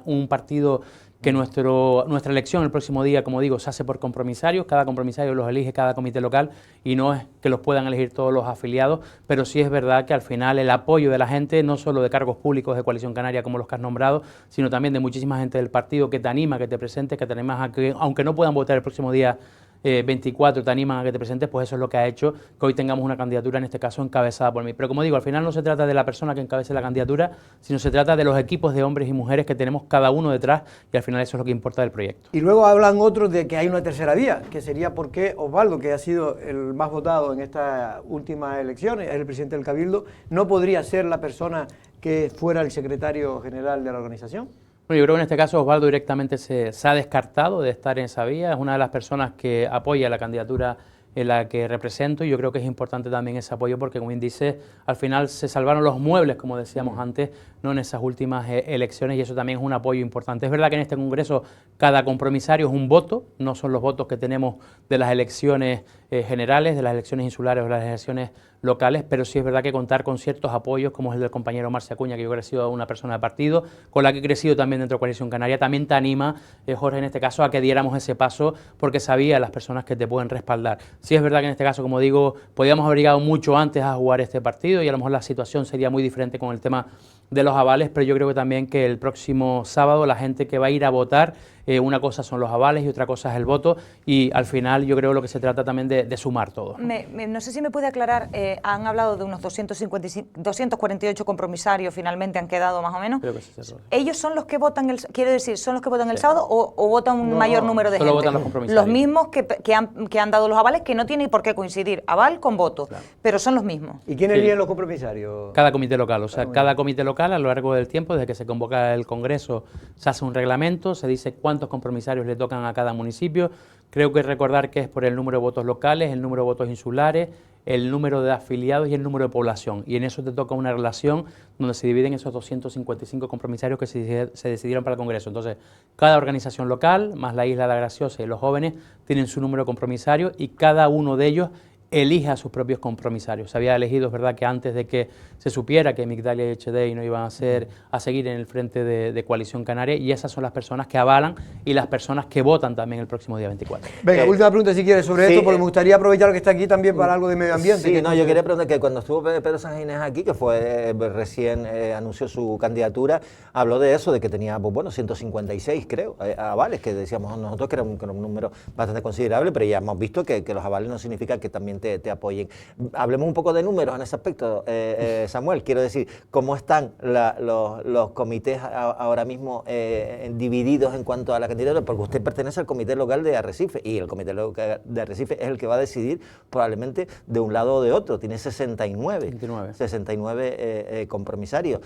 un partido que nuestra elección el próximo día, como digo, se hace por compromisarios, cada compromisario los elige cada comité local y no es que los puedan elegir todos los afiliados, pero sí es verdad que al final el apoyo de la gente, no solo de cargos públicos de Coalición Canaria como los que has nombrado, sino también de muchísima gente del partido que te anima, que te presentes, que te animas a que, aunque no puedan votar el próximo día 24, te animan a que te presentes, pues eso es lo que ha hecho que hoy tengamos una candidatura, en este caso encabezada por mí. Pero como digo, al final no se trata de la persona que encabece la candidatura, sino se trata de los equipos de hombres y mujeres que tenemos cada uno detrás, y al final eso es lo que importa del proyecto. Y luego hablan otros de que hay una tercera vía, que sería porque Osvaldo, que ha sido el más votado en estas últimas elecciones, es el presidente del Cabildo, no podría ser la persona que fuera el secretario general de la organización. Bueno, yo creo que en este caso Osvaldo directamente se ha descartado de estar en esa vía, es una de las personas que apoya la candidatura en la que represento, y yo creo que es importante también ese apoyo porque, como bien dice, al final se salvaron los muebles, como decíamos antes, no en esas últimas elecciones, y eso también es un apoyo importante. Es verdad que en este Congreso cada compromisario es un voto, no son los votos que tenemos de las elecciones generales, de las elecciones insulares o de las elecciones locales, pero sí es verdad que contar con ciertos apoyos, como es el del compañero Marci Acuña, que yo he crecido una persona de partido, con la que he crecido también dentro de Coalición Canaria, también te anima, Jorge, en este caso, a que diéramos ese paso, porque sabía las personas que te pueden respaldar. Sí es verdad que en este caso, como digo, podíamos haber llegado mucho antes a jugar este partido y a lo mejor la situación sería muy diferente con el tema de los avales, pero yo creo que también que el próximo sábado la gente que va a ir a votar, una cosa son los avales y otra cosa es el voto, y al final yo creo lo que se trata también de sumar todo. No sé si me puede aclarar, han hablado de unos 248 compromisarios, finalmente han quedado más o menos. Creo que sí, sí. ¿Ellos son los que votan, quiero decir, son los que votan el sábado o votan un mayor número de solo gente? Votan los compromisarios. Los mismos que han dado los avales, que no tienen por qué coincidir aval con voto, claro, pero son los mismos. ¿Y quién eligen los compromisarios? Cada comité local, o sea, cada comité local a lo largo del tiempo, desde que se convoca el Congreso, se hace un reglamento, se dice cuántos compromisarios le tocan a cada municipio. Creo que recordar que es por el número de votos locales, el número de votos insulares, el número de afiliados y el número de población. Y en eso te toca una relación donde se dividen esos 255 compromisarios que se decidieron para el Congreso. Entonces, cada organización local, más la Isla La Graciosa y los jóvenes, tienen su número de compromisarios y cada uno de ellos elige a sus propios compromisarios. Se había elegido, es verdad, que antes de que se supiera que Migdalia y Echedei no iban a seguir en el frente de Coalición Canaria, y esas son las personas que avalan y las personas que votan también el próximo día 24. Venga, última pregunta si quieres sobre esto, porque me gustaría aprovechar que está aquí también para algo de medio ambiente. Sí, no, yo quería preguntar que cuando estuvo Pedro Sanginés aquí, que fue recién anunció su candidatura, habló de eso, de que tenía, pues bueno, 156 creo, avales, que decíamos nosotros que era un número bastante considerable, pero ya hemos visto que los avales no significa que también te apoyen. Hablemos un poco de números en ese aspecto, Samuel. Quiero decir, ¿cómo están los comités ahora mismo divididos en cuanto a la candidatura? Porque usted pertenece al comité local de Arrecife, y el comité local de Arrecife es el que va a decidir probablemente de un lado o de otro. Tiene 69 compromisarios.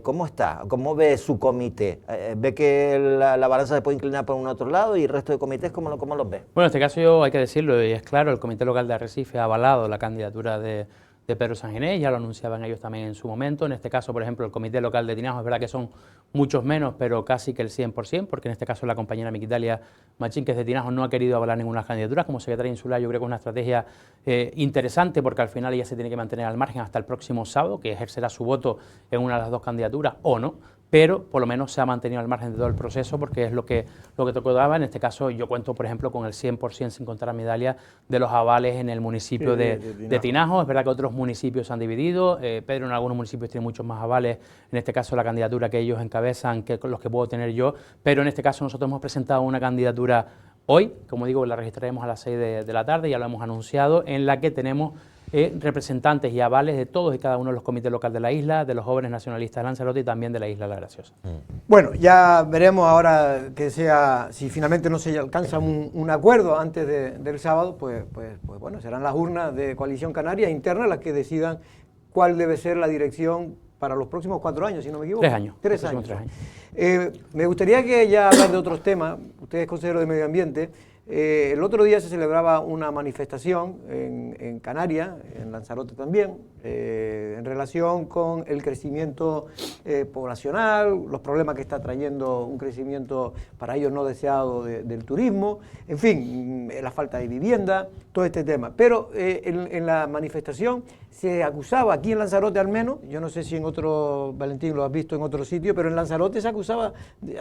¿Cómo está? ¿Cómo ve su comité? ¿Ve que la balanza se puede inclinar por un otro lado, y el resto de comités cómo los ve? Bueno, en este caso yo hay que decirlo, y es claro, el comité local de Arrecife ha avalado la candidatura de Pedro Sanginés, ya lo anunciaban ellos también en su momento. En este caso, por ejemplo, el comité local de Tinajo, es verdad que son muchos menos, pero casi que el 100%, porque en este caso la compañera Migdalia Machín, que es de Tinajo, no ha querido avalar ninguna candidatura. Como secretaria insular, yo creo que es una estrategia interesante, porque al final ella se tiene que mantener al margen hasta el próximo sábado, que ejercerá su voto en una de las dos candidaturas o no, pero por lo menos se ha mantenido al margen de todo el proceso, porque es lo que tocaba. En este caso yo cuento, por ejemplo, con el 100%, sin contar a Migdalia, de los avales en el municipio de Tinajo. Es verdad que otros municipios se han dividido, Pedro en algunos municipios tiene muchos más avales, en este caso la candidatura que ellos encabezan que los que puedo tener yo, pero en este caso nosotros hemos presentado una candidatura hoy, como digo, la registraremos a las 6 de la tarde, ya lo hemos anunciado, en la que tenemos representantes y avales de todos y cada uno de los comités locales de la isla, de los jóvenes nacionalistas de Lanzarote y también de la Isla La Graciosa. Bueno, ya veremos ahora que sea, si finalmente no se alcanza un acuerdo antes del sábado, pues bueno, serán las urnas de Coalición Canaria internas las que decidan cuál debe ser la dirección para los próximos 4 años, si no me equivoco. 3 años. 3 años. Me gustaría que ya hablar de otros temas. Usted es consejero de Medio Ambiente. El otro día se celebraba una manifestación en Canarias, en Lanzarote también, en relación con el crecimiento poblacional, los problemas que está trayendo un crecimiento para ellos no deseado del turismo, en fin, la falta de vivienda, todo este tema. Pero en la manifestación se acusaba, aquí en Lanzarote al menos, yo no sé si en otro, Valentín, lo has visto en otro sitio, pero en Lanzarote se acusaba,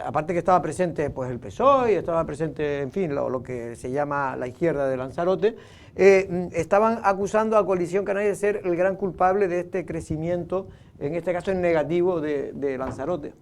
aparte que estaba presente pues el PSOE, estaba presente, en fin, lo que se llama la izquierda de Lanzarote, estaban acusando a Coalición Canaria de ser el gran culpable de este crecimiento, en este caso en negativo, de Lanzarote.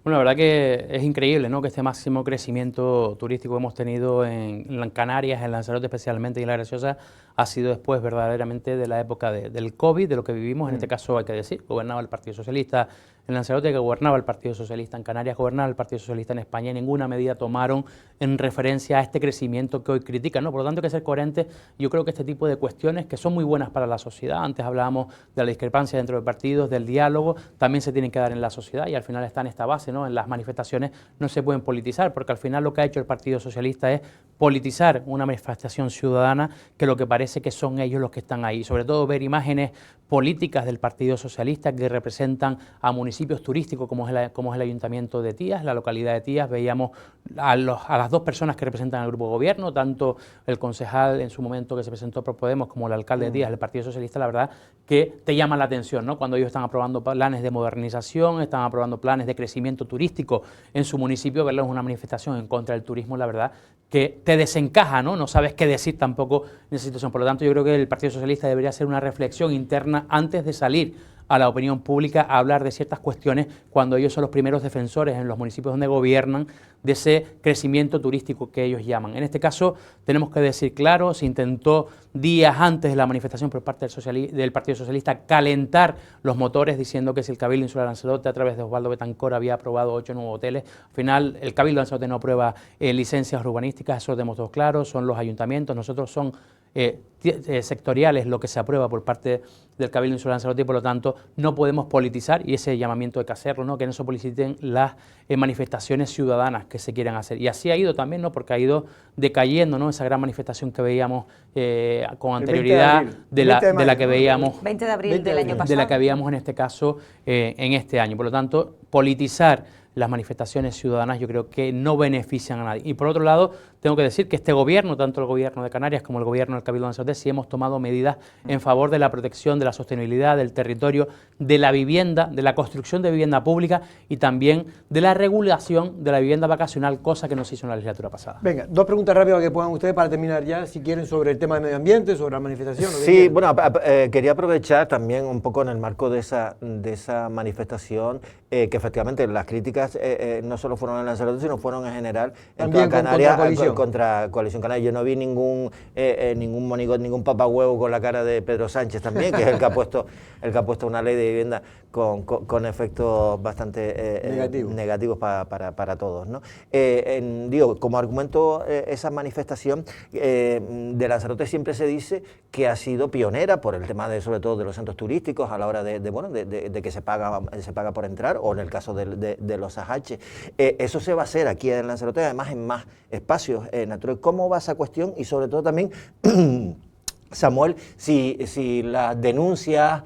Bueno, la verdad que es increíble, ¿no?, que este máximo crecimiento turístico que hemos tenido en Canarias, en Lanzarote especialmente y en La Graciosa, ha sido después verdaderamente de la época del COVID, de lo que vivimos. En este caso hay que decir, gobernaba el Partido Socialista en Lanzarote, que gobernaba el Partido Socialista en Canarias, gobernaba el Partido Socialista en España, y ninguna medida tomaron en referencia a este crecimiento que hoy critican, ¿no? Por lo tanto hay que ser coherentes. Yo creo que este tipo de cuestiones que son muy buenas para la sociedad, antes hablábamos de la discrepancia dentro de partidos, del diálogo, también se tienen que dar en la sociedad, y al final está en esta base, ¿no? En las manifestaciones no se pueden politizar, porque al final lo que ha hecho el Partido Socialista es politizar una manifestación ciudadana, que lo que parece que son ellos los que están ahí. Sobre todo ver imágenes políticas del Partido Socialista que representan a municipios turísticos como es el Ayuntamiento de Tías, la localidad de Tías. Veíamos a las dos personas que representan al grupo de gobierno, tanto el concejal en su momento que se presentó por Podemos como el alcalde de Tías del Partido Socialista. La verdad que te llama la atención, ¿no?, cuando ellos están aprobando planes de modernización, están aprobando planes de crecimiento turístico en su municipio. Verlo en una manifestación en contra del turismo, la verdad que te desencaja, ¿no? No sabes qué decir tampoco en esa situación. Por lo tanto, yo creo que el Partido Socialista debería hacer una reflexión interna antes de salir a la opinión pública a hablar de ciertas cuestiones, cuando ellos son los primeros defensores en los municipios donde gobiernan de ese crecimiento turístico que ellos llaman. En este caso tenemos que decir claro, se intentó días antes de la manifestación por parte del Partido Socialista calentar los motores, diciendo que si el Cabildo Insular de Lanzarote a través de Osvaldo Betancor había aprobado 8 nuevos hoteles. Al final el Cabildo de Lanzarote no aprueba licencias urbanísticas, eso lo tenemos todos claro, son los ayuntamientos, nosotros son sectoriales lo que se aprueba por parte del Cabildo Insular de Lanzarote, y por lo tanto no podemos politizar, y ese llamamiento hay que hacerlo, ¿no?, que no se politicen las manifestaciones ciudadanas que se quieran hacer. Y así ha ido también, ¿no?, porque ha ido decayendo, ¿no?, esa gran manifestación que veíamos con anterioridad, de la que veíamos 20 de abril del año pasado, de la que veíamos en este caso en este año. Por lo tanto, politizar las manifestaciones ciudadanas yo creo que no benefician a nadie. Y por otro lado, tengo que decir que este gobierno, tanto el gobierno de Canarias como el gobierno del Cabildo de Lanzarote, sí hemos tomado medidas en favor de la protección, de la sostenibilidad del territorio, de la vivienda, de la construcción de vivienda pública y también de la regulación de la vivienda vacacional, cosa que no se hizo en la legislatura pasada. Venga, dos preguntas rápidas que puedan ustedes para terminar ya, si quieren, sobre el tema del medio ambiente, sobre la manifestación. Sí, bueno, quería aprovechar también un poco en el marco de esa manifestación, que efectivamente las críticas no solo fueron en Lanzarote, sino fueron en general en toda Canarias, contra Coalición Canaria. Yo no vi ningún monigote, ningún papahuevo con la cara de Pedro Sánchez también, que es el que ha puesto una ley de vivienda con efectos bastante negativos para todos, ¿no? Digo, como argumento, esa manifestación de Lanzarote siempre se dice que ha sido pionera por el tema sobre todo de los centros turísticos a la hora de que se paga por entrar, o en el caso de los AH. Eso se va a hacer aquí en Lanzarote, además en más espacios naturales. ¿Cómo va esa cuestión? Y sobre todo también, Samuel, si las denuncias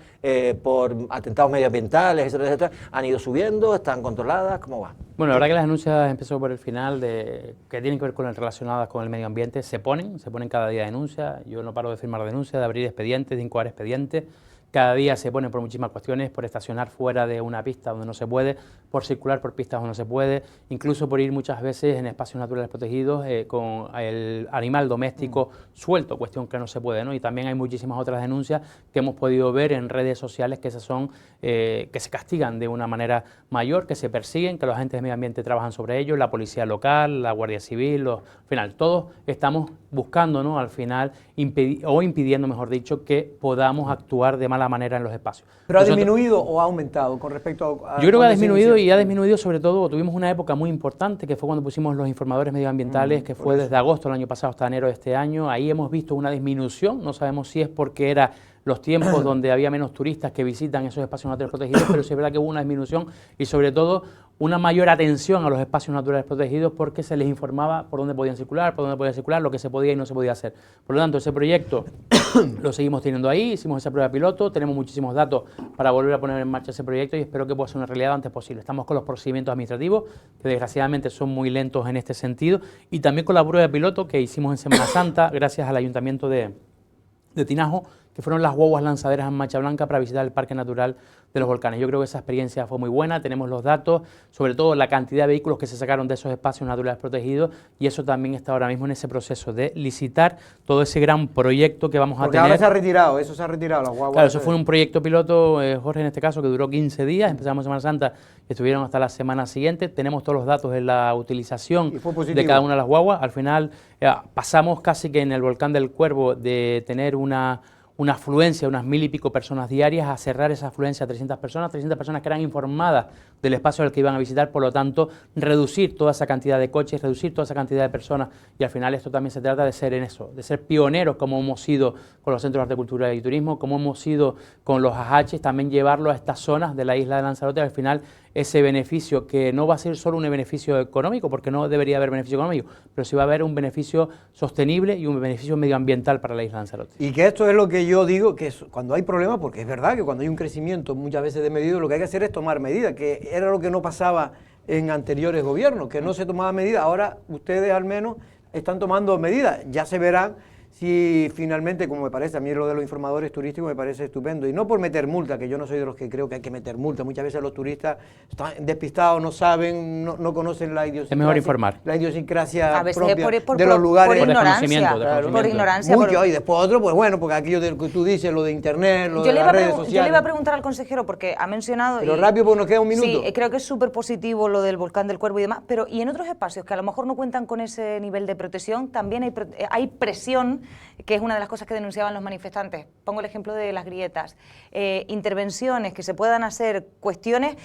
por atentados medioambientales, etcétera, han ido subiendo, están controladas, ¿cómo va? Bueno, la verdad que las denuncias, empezó por el final, que tienen que ver con relacionadas con el medio ambiente, se ponen cada día denuncias. Yo no paro de firmar denuncias, de abrir expedientes, de incoar expedientes. Cada día se ponen por muchísimas cuestiones, por estacionar fuera de una pista donde no se puede, por circular por pistas donde no se puede, incluso por ir muchas veces en espacios naturales protegidos con el animal doméstico suelto, cuestión que no se puede, ¿no? Y también hay muchísimas otras denuncias que hemos podido ver en redes sociales que que se castigan de una manera mayor, que se persiguen, que los agentes de medio ambiente trabajan sobre ello, la policía local, la Guardia Civil, al final todos estamos buscando, ¿no?, al final impidiendo, mejor dicho, que podamos actuar de mala manera en los espacios. ¿Pero ha disminuido o ha aumentado con respecto a...? Yo creo que ha disminuido, y ha disminuido sobre todo, tuvimos una época muy importante que fue cuando pusimos los informadores medioambientales, que fue desde agosto del año pasado hasta enero de este año. Ahí hemos visto una disminución, no sabemos si es porque era los tiempos donde había menos turistas que visitan esos espacios naturales protegidos, pero sí es verdad que hubo una disminución y sobre todo una mayor atención a los espacios naturales protegidos porque se les informaba por dónde podían circular, lo que se podía y no se podía hacer. Por lo tanto, ese proyecto lo seguimos teniendo ahí, hicimos esa prueba piloto, tenemos muchísimos datos para volver a poner en marcha ese proyecto y espero que pueda ser una realidad lo antes posible. Estamos con los procedimientos administrativos, que desgraciadamente son muy lentos en este sentido, y también con la prueba piloto que hicimos en Semana Santa, gracias al Ayuntamiento de Tinajo, que fueron las guaguas lanzaderas en Mancha Blanca para visitar el Parque Natural de los Volcanes. Yo creo que esa experiencia fue muy buena, tenemos los datos, sobre todo la cantidad de vehículos que se sacaron de esos espacios naturales protegidos, y eso también está ahora mismo en ese proceso de licitar todo ese gran proyecto que vamos a tener. Ahora se ha retirado, eso se ha retirado, las guaguas. Claro, eso fue un proyecto piloto, Jorge, en este caso, que duró 15 días, empezamos Semana Santa y estuvieron hasta la semana siguiente, tenemos todos los datos de la utilización de cada una de las guaguas, al final pasamos casi que en el Volcán del Cuervo de tener una afluencia, unas 1000 y pico personas diarias, a cerrar esa afluencia a 300 personas que eran informadas del espacio al que iban a visitar, por lo tanto, reducir toda esa cantidad de coches, reducir toda esa cantidad de personas, y al final esto también se trata de ser en eso, de ser pioneros como hemos sido con los centros de arte, cultura y turismo, como hemos sido con los AHs, también llevarlo a estas zonas de la isla de Lanzarote, al final ese beneficio que no va a ser solo un beneficio económico, porque no debería haber beneficio económico, pero sí va a haber un beneficio sostenible y un beneficio medioambiental para la isla de Lanzarote. Y que esto es lo que yo digo, que cuando hay problemas, porque es verdad que cuando hay un crecimiento muchas veces de medidas, lo que hay que hacer es tomar medidas, que era lo que no pasaba en anteriores gobiernos, que no se tomaban medidas. Ahora ustedes al menos están tomando medidas, ya se verán si finalmente, como me parece, a mí lo de los informadores turísticos me parece estupendo, y no por meter multa, que yo no soy de los que creo que hay que meter multa, muchas veces los turistas están despistados, no saben, no conocen la idiosincrasia. Es mejor informar. La idiosincrasia a veces propia de los lugares. Por ignorancia. Claro, por ignorancia. Mucho, y después otro, pues bueno, porque aquello que tú dices, lo de internet, lo de las redes sociales. Yo le iba a preguntar al consejero, porque ha mencionado... Pero rápido, porque nos queda un minuto. Sí, creo que es súper positivo lo del Volcán del Cuervo y demás, pero y en otros espacios que a lo mejor no cuentan con ese nivel de protección, también hay presión, que es una de las cosas que denunciaban los manifestantes. Pongo el ejemplo de las grietas. Intervenciones que se puedan hacer, cuestiones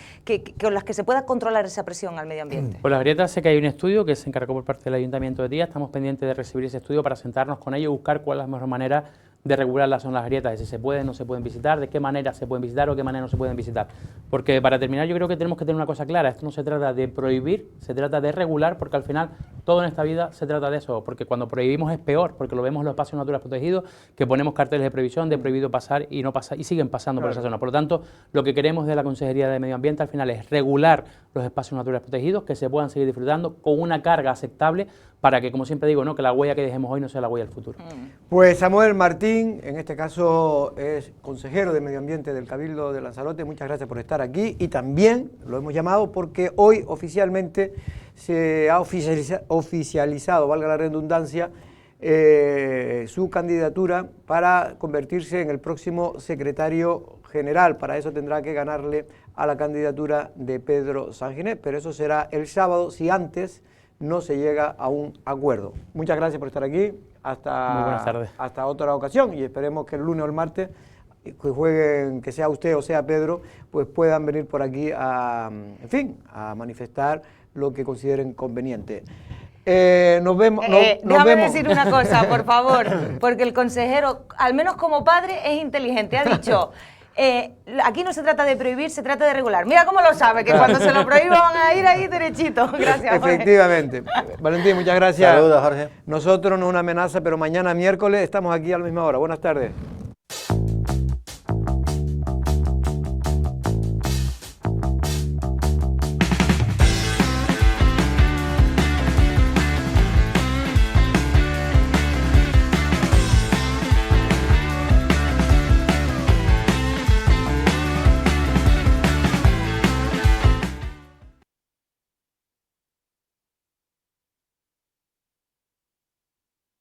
con las que se pueda controlar esa presión al medio ambiente. Pues las grietas, sé que hay un estudio que se encargó por parte del Ayuntamiento de Tía, estamos pendientes de recibir ese estudio para sentarnos con ellos y buscar cuál es la mejor manera de regular las zonas grietas, de si se pueden o no se pueden visitar, de qué manera se pueden visitar o qué manera no se pueden visitar. Porque para terminar yo creo que tenemos que tener una cosa clara, esto no se trata de prohibir, se trata de regular, porque al final todo en esta vida se trata de eso, porque cuando prohibimos es peor, porque lo vemos en los espacios naturales protegidos, que ponemos carteles de prohibición, de prohibido pasar y no pasa, y siguen pasando por esa zona. Por lo tanto, lo que queremos de la Consejería de Medio Ambiente al final es regular los espacios naturales protegidos, que se puedan seguir disfrutando con una carga aceptable para que, como siempre digo, que la huella que dejemos hoy no sea la huella del futuro. Pues Samuel Martín, en este caso es consejero de Medio Ambiente del Cabildo de Lanzarote, muchas gracias por estar aquí, y también lo hemos llamado porque hoy oficialmente se ha oficializado, valga la redundancia, su candidatura para convertirse en el próximo secretario general. Para eso tendrá que ganarle a la candidatura de Pedro Sanginés, pero eso será el sábado si antes no se llega a un acuerdo. Muchas gracias por estar aquí, Muy buenas tardes. hasta otra ocasión, y esperemos que el lunes o el martes, que jueguen, que sea usted o sea Pedro, pues puedan venir por aquí en fin, a manifestar lo que consideren conveniente. Nos vemos. Déjame decir una cosa, por favor, porque el consejero, al menos como padre, es inteligente. Ha dicho, aquí no se trata de prohibir, se trata de regular. Mira cómo lo sabe, que cuando se lo prohíba van a ir ahí derechito. Gracias, Jorge. Efectivamente. Valentín, muchas gracias. Saludos, Jorge. Nosotros no es una amenaza, pero mañana miércoles estamos aquí a la misma hora. Buenas tardes.